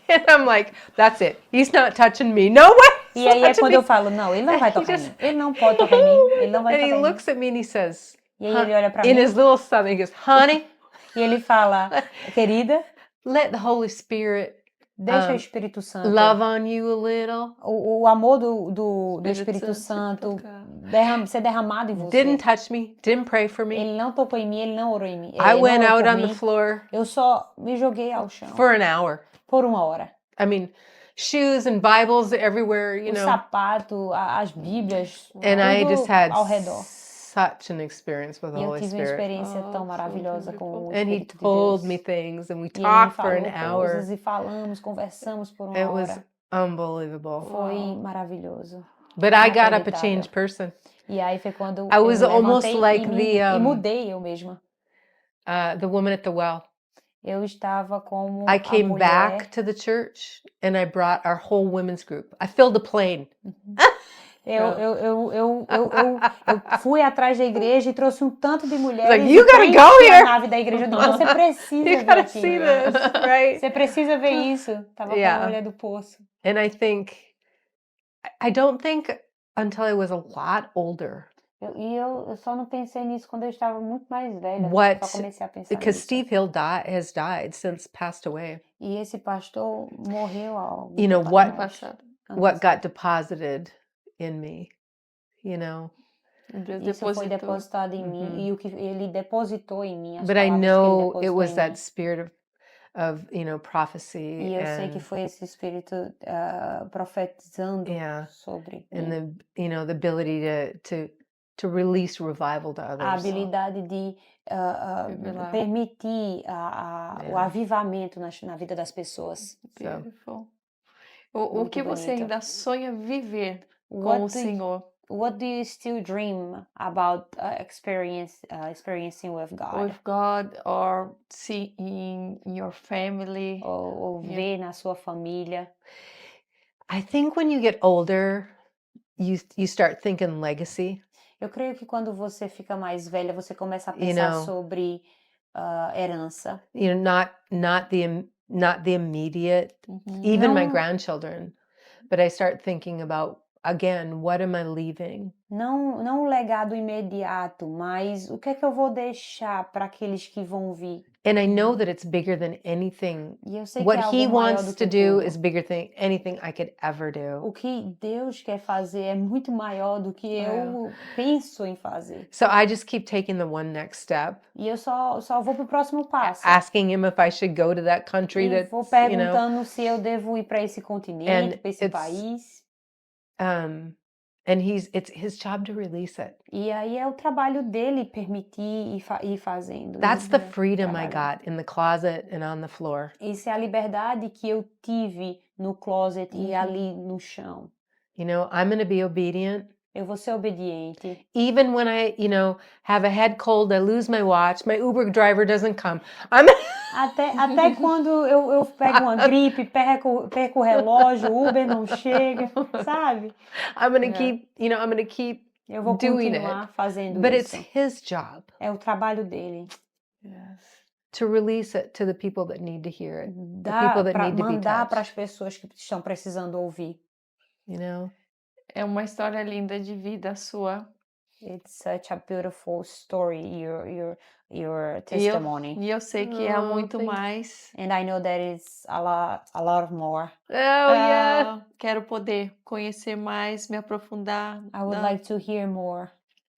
S2: And I'm like, that's it. He's not touching me. No way.
S3: E
S2: He's
S3: aí
S2: not
S3: é quando
S2: touching
S3: eu
S2: me.
S3: falo, não, ele não vai
S2: He
S3: tocar em
S2: just-
S3: mim. Ele não pode tocar em mim. Ele não vai
S2: And
S3: tocar
S2: he
S3: em mim.
S2: looks at me and he says,
S3: E aí ele olha para
S2: in
S3: mim
S2: his little southern, he goes, honey,
S3: e ele fala, querida,
S2: let the Holy Spirit
S3: deixa o Espírito Santo,
S2: love on you a little.
S3: o amor do Espírito Santo ser derramado em você.
S2: Didn't touch me, didn't pray for me.
S3: Ele não tocou em mim, ele não orou em mim.
S2: I
S3: Ele
S2: went
S3: não orou
S2: out
S3: por
S2: on the
S3: mim.
S2: floor
S3: Eu só me joguei ao chão
S2: for an hour.
S3: por uma hora.
S2: I mean, shoes and Bibles everywhere, you
S3: O
S2: know.
S3: sapato, as Bíblias,
S2: And I
S3: tudo
S2: just had
S3: ao redor.
S2: such an experience with the
S3: E eu
S2: Holy
S3: tive uma
S2: Spirit.
S3: experiência
S1: Oh,
S3: tão
S1: so
S3: maravilhosa com o
S2: And he
S3: Espírito de
S2: told
S3: Deus.
S2: me things, and we
S3: E ele me
S2: talked for
S3: falou
S2: an hour.
S3: coisas e falamos, conversamos por uma
S2: It was
S3: hora.
S2: unbelievable.
S3: Foi
S1: Wow.
S3: maravilhoso.
S2: But I got up a
S3: Inacreditável.
S2: changed person.
S3: E aí foi quando
S2: I was
S3: eu
S2: almost
S3: levantei
S2: like
S3: e mudei eu mesma.
S2: The woman at the well.
S3: Eu estava como
S2: I
S3: a
S2: came
S3: mulher.
S2: back to the church and I brought our whole women's group. I filled a plane.
S3: Eu fui atrás da igreja e trouxe um tanto de mulheres
S2: Like,
S3: e
S2: you gotta
S3: preenchi
S2: go
S3: a
S2: here.
S3: nave da igreja. Eu digo, você precisa
S2: You
S3: ver
S2: gotta
S3: aqui.
S2: see this, right?
S3: Você precisa ver isso. Tava com
S2: Yeah.
S3: a mulher do poço.
S2: And I think, I don't think until I was a lot older,
S3: Eu só não pensei nisso quando eu estava muito mais velha.
S2: What-
S3: Só comecei a pensar
S2: because
S3: nisso.
S2: Steve Hill has died since passed away.
S3: E esse pastor morreu há algum
S2: You know,
S3: tempo
S2: what-
S1: Ano
S3: atrás.
S1: passado.
S3: Ano
S2: what
S3: passado.
S2: got deposited in me, you know.
S1: Deus
S3: Isso foi
S1: depositou.
S3: depositado em mim e o que ele depositou em mim, as
S2: But I
S3: palavras que ele
S2: know it
S3: depositou
S2: was
S3: em
S2: that
S3: mim.
S2: spirit of prophecy
S3: E eu sei que
S2: and
S3: foi esse espírito profetizando
S2: Yeah.
S3: sobre
S2: and
S3: mim.
S2: the ability to release revival to
S3: A
S2: others.
S3: habilidade de
S1: Revelar.
S3: permitir o
S2: Yeah.
S3: avivamento na vida das pessoas.
S1: Beautiful. O
S3: Muito
S1: que você
S3: bonito.
S1: ainda sonha viver com o
S3: What do you-
S1: Senhor?
S3: What do you still dream about experiencing with God?
S1: With God or see in your family?
S3: Ou
S1: Yeah.
S3: ver na sua família?
S2: I think when you get older, you start thinking legacy.
S3: Eu creio que quando você fica mais velha, você começa a
S2: You
S3: pensar
S2: know.
S3: sobre herança.
S2: Not the immediate,
S1: Uhum.
S2: even my
S3: Não-
S2: grandchildren, but I start thinking about, again, what am I leaving?
S3: Não o legado imediato, mas o que é que eu vou deixar para aqueles que vão vir?
S2: And I know that it's bigger than anything.
S3: E eu sei que
S2: What
S3: é algo
S2: he
S3: maior
S2: wants
S3: do
S2: to
S3: que
S2: do
S3: tudo.
S2: is bigger than anything I could ever
S3: O
S2: do.
S3: que Deus quer fazer é muito maior do que eu penso em fazer.
S2: So I just keep taking the one next step,
S3: E eu só vou pro próximo passo.
S2: asking him if I should go to that country
S3: E
S2: that's,
S3: vou perguntando se eu devo ir para esse continente,
S2: And
S3: para esse
S2: it's-
S3: país.
S2: And it's his job to release it.
S3: E aí é o trabalho dele permitir e ir fazendo.
S2: That's the freedom I
S3: trabalhando.
S2: got in the closet and on the floor.
S3: Essa é a liberdade que eu tive no closet e ali no chão.
S2: I'm going to be obedient.
S3: Eu vou ser obediente.
S2: Even when I, have a head cold, I lose my watch, my Uber driver doesn't come. I'm
S3: Até quando eu pego uma gripe, perco o relógio, o Uber não chega, sabe?
S2: I'm going to
S1: Yeah.
S2: I'm going to keep
S3: Eu vou
S2: doing
S3: continuar fazendo
S2: but it's
S3: isso.
S2: his job
S3: É o trabalho dele.
S1: Yes.
S2: to release it to the people that need to hear it. The
S3: Dá
S2: people that
S3: para
S2: need to be
S3: mandar para as
S2: touched,
S3: pessoas que estão precisando ouvir.
S1: É uma história linda de vida sua.
S3: It's such a beautiful story, your
S1: E eu,
S3: testimony.
S1: e eu sei que é
S2: Oh,
S1: muito
S2: thank-
S1: mais.
S3: And I know that it's a lot more.
S2: Oh yeah.
S1: Quero poder conhecer mais, me aprofundar.
S3: I would like to hear more.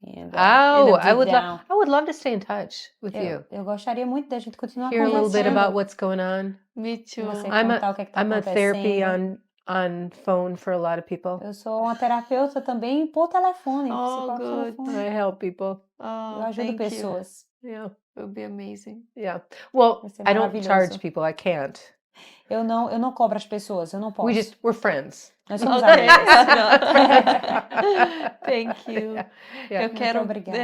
S3: And,
S2: Oh,
S3: in a deep down.
S2: I would love to stay in touch with you.
S3: Eu gostaria muito da gente continuar
S2: Hear a little bit
S3: conversando.
S2: about what's going on.
S1: Me too.
S3: Você
S2: I'm
S3: contar o que está
S2: I'm a therapy
S3: acontecendo.
S2: on phone for a lot of people.
S3: Eu sou uma terapeuta também por telefone.
S1: Oh,
S3: psicóloga por
S1: good.
S3: telefone.
S2: I help people.
S3: Eu
S1: Oh,
S3: ajudo
S1: thank you.
S3: pessoas.
S2: Yeah.
S1: It would be amazing.
S2: Yeah. Well,
S3: Vai ser
S2: I don't
S3: maravilhoso.
S2: charge people. I can't.
S3: Eu não cobro as pessoas, eu não posso.
S2: We're friends.
S3: Nós somos
S1: Okay.
S3: amigas.
S1: Thank you.
S2: Yeah.
S1: Eu quero
S3: obrigada.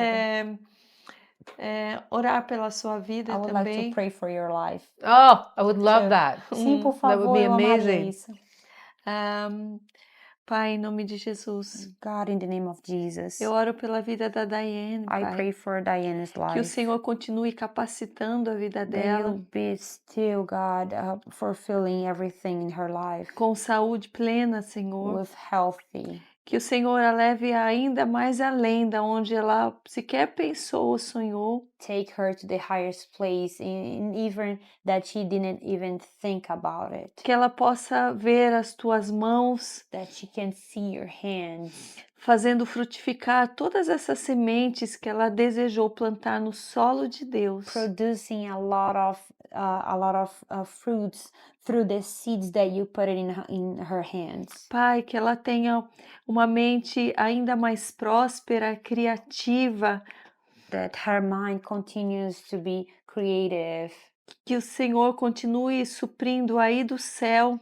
S1: orar pela sua vida
S3: I would like
S1: também.
S3: to pray for your life.
S2: Oh, I would love
S3: Sure.
S2: that.
S3: Sim, por
S2: That would
S3: favor,
S2: be
S3: eu amaria
S2: amazing.
S3: isso.
S1: Pai, em nome de Jesus,
S3: God, in the name of Jesus,
S1: eu oro pela vida da Diane,
S3: I
S1: Pai.
S3: pray for Diana's
S1: Que o
S3: life.
S1: Senhor continue capacitando a vida
S3: That
S1: dela
S3: you'll be still, God, fulfilling everything in her life
S1: com saúde plena, Senhor.
S3: with healthy.
S1: Que o Senhor a leve ainda mais além da onde ela sequer pensou ou sonhou.
S3: Take her to the highest place, even that she didn't even think about it.
S1: Que ela possa ver as tuas mãos
S3: That she can see your hands
S1: fazendo frutificar todas essas sementes que ela desejou plantar no solo de Deus.
S3: producing a lot of fruits through the seeds that you put it in her hands.
S1: Pai, que ela tenha uma mente ainda mais próspera, criativa,
S3: That her mind continues to be creative.
S1: que o Senhor continue suprindo aí do céu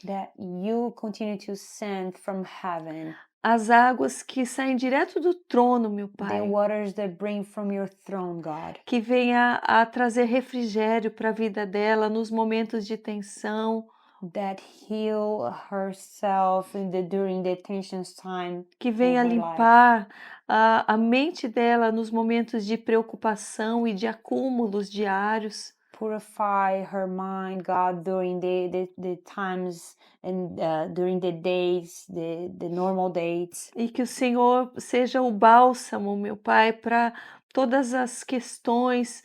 S3: That you continue to send from heaven
S1: as águas que saem direto do trono, meu
S3: the
S1: Pai.
S3: waters that bring from your throne, God.
S1: Que venha a trazer refrigério para a vida dela nos momentos de tensão,
S3: That heal herself during the tension's time.
S1: que venha
S3: her life.
S1: limpar a mente dela nos momentos de preocupação e de acúmulos diários.
S3: Purify her mind, God, during the times and during the days, the normal days.
S1: E que o Senhor seja o bálsamo, meu Pai, para todas as questões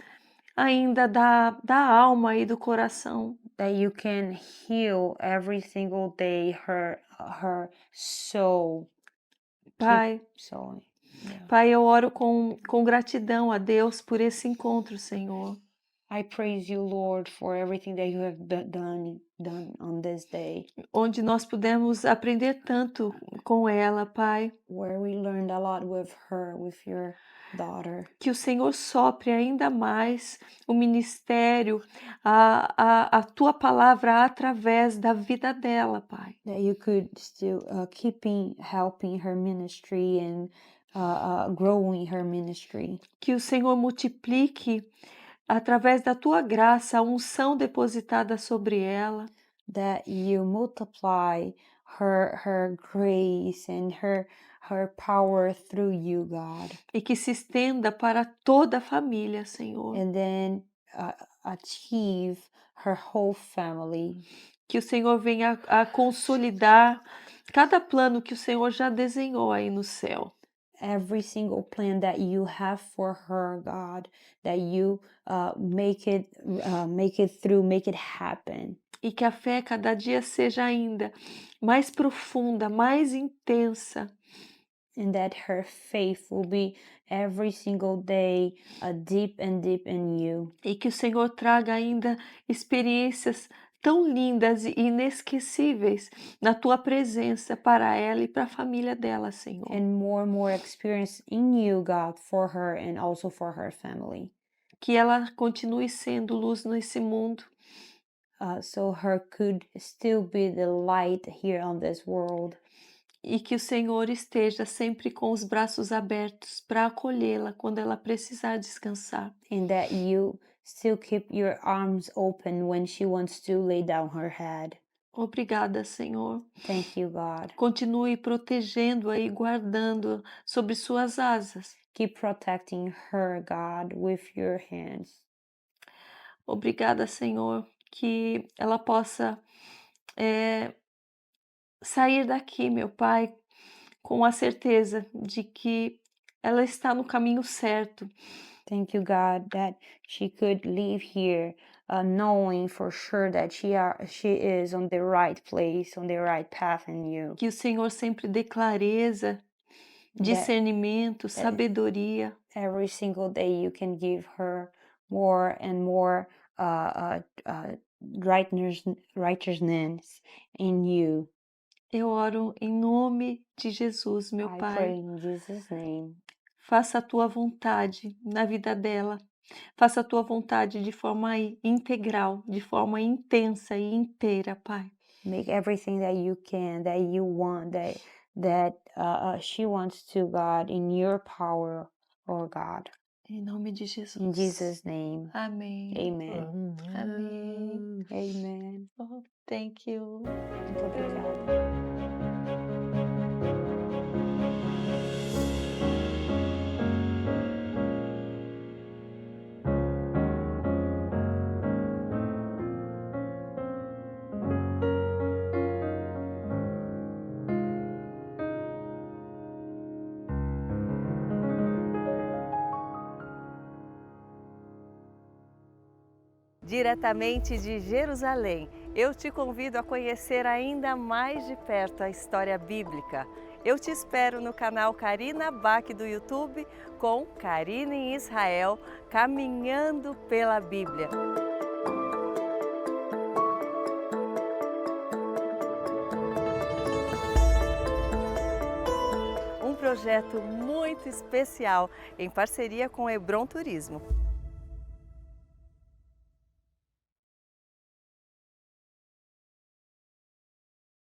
S1: ainda da alma e do coração.
S3: that you can heal every single day her soul.
S1: Pai,
S3: Soul. Yeah.
S1: Pai, eu oro com gratidão a Deus por esse encontro, Senhor.
S3: I praise you, Lord, for everything that you have done on this day,
S1: Onde nós pudemos aprender tanto com ela, Pai.
S3: where we learned a lot with her, with your daughter.
S1: Que o Senhor sopre ainda mais o ministério, a tua palavra através da vida dela, Pai.
S3: That you could still helping her ministry and growing her ministry.
S1: Que o Senhor multiplique através da tua graça a unção depositada sobre ela.
S3: That you multiply her grace and her power through you, God.
S1: E que se estenda para toda a família, Senhor.
S3: And then achieve her whole family.
S1: Que o Senhor venha a consolidar cada plano que o Senhor já desenhou aí no céu.
S3: Every single plan that you have for her, God, that you make it through, make it happen.
S1: E que a fé cada dia seja ainda mais profunda, mais intensa.
S3: And that her faith will be every single day deep and deep in you.
S1: E que o Senhor traga ainda experiências tão lindas e inesquecíveis na tua presença para ela e para a família dela, Senhor.
S3: And more experience in you, God, for her and also for her family.
S1: Que ela continue sendo luz nesse mundo.
S3: So her could still be the light here on this world.
S1: E que o Senhor esteja sempre com os braços abertos para acolhê-la quando ela precisar descansar.
S3: And that you still keep your arms open when she wants to lay down her head.
S1: Obrigada, Senhor.
S3: Thank you, God.
S1: Continue protegendo-a e guardando sobre suas asas.
S3: Keep protecting her, God, with your hands.
S1: Obrigada, Senhor, que ela possa sair daqui, meu Pai, com a certeza de que ela está no caminho certo.
S3: Thank you, God, that she could leave here knowing for sure that she is on the right place, on the right path in you.
S1: Que o Senhor sempre dê clareza, discernimento, sabedoria.
S3: Every single day you can give her more and more righteousness in you.
S1: Eu oro em nome de Jesus, meu
S3: I
S1: Pai.
S3: pray in Jesus' name.
S1: Faça a tua vontade na vida dela. Faça a tua vontade de forma integral, de forma intensa e inteira, Pai.
S3: Make everything that you can, that you want, that she wants to, God, in your power, oh God.
S1: Em nome de Jesus.
S3: In Jesus' name.
S1: Amém.
S3: Amen.
S1: Amém.
S3: Amen.
S1: Oh, thank you.
S3: Muito obrigada.
S1: Diretamente de Jerusalém, eu te convido a conhecer ainda mais de perto a história bíblica. Eu te espero no canal Karina Bach do YouTube com Karina em Israel, caminhando pela Bíblia. Um projeto muito especial em parceria com Hebron Turismo.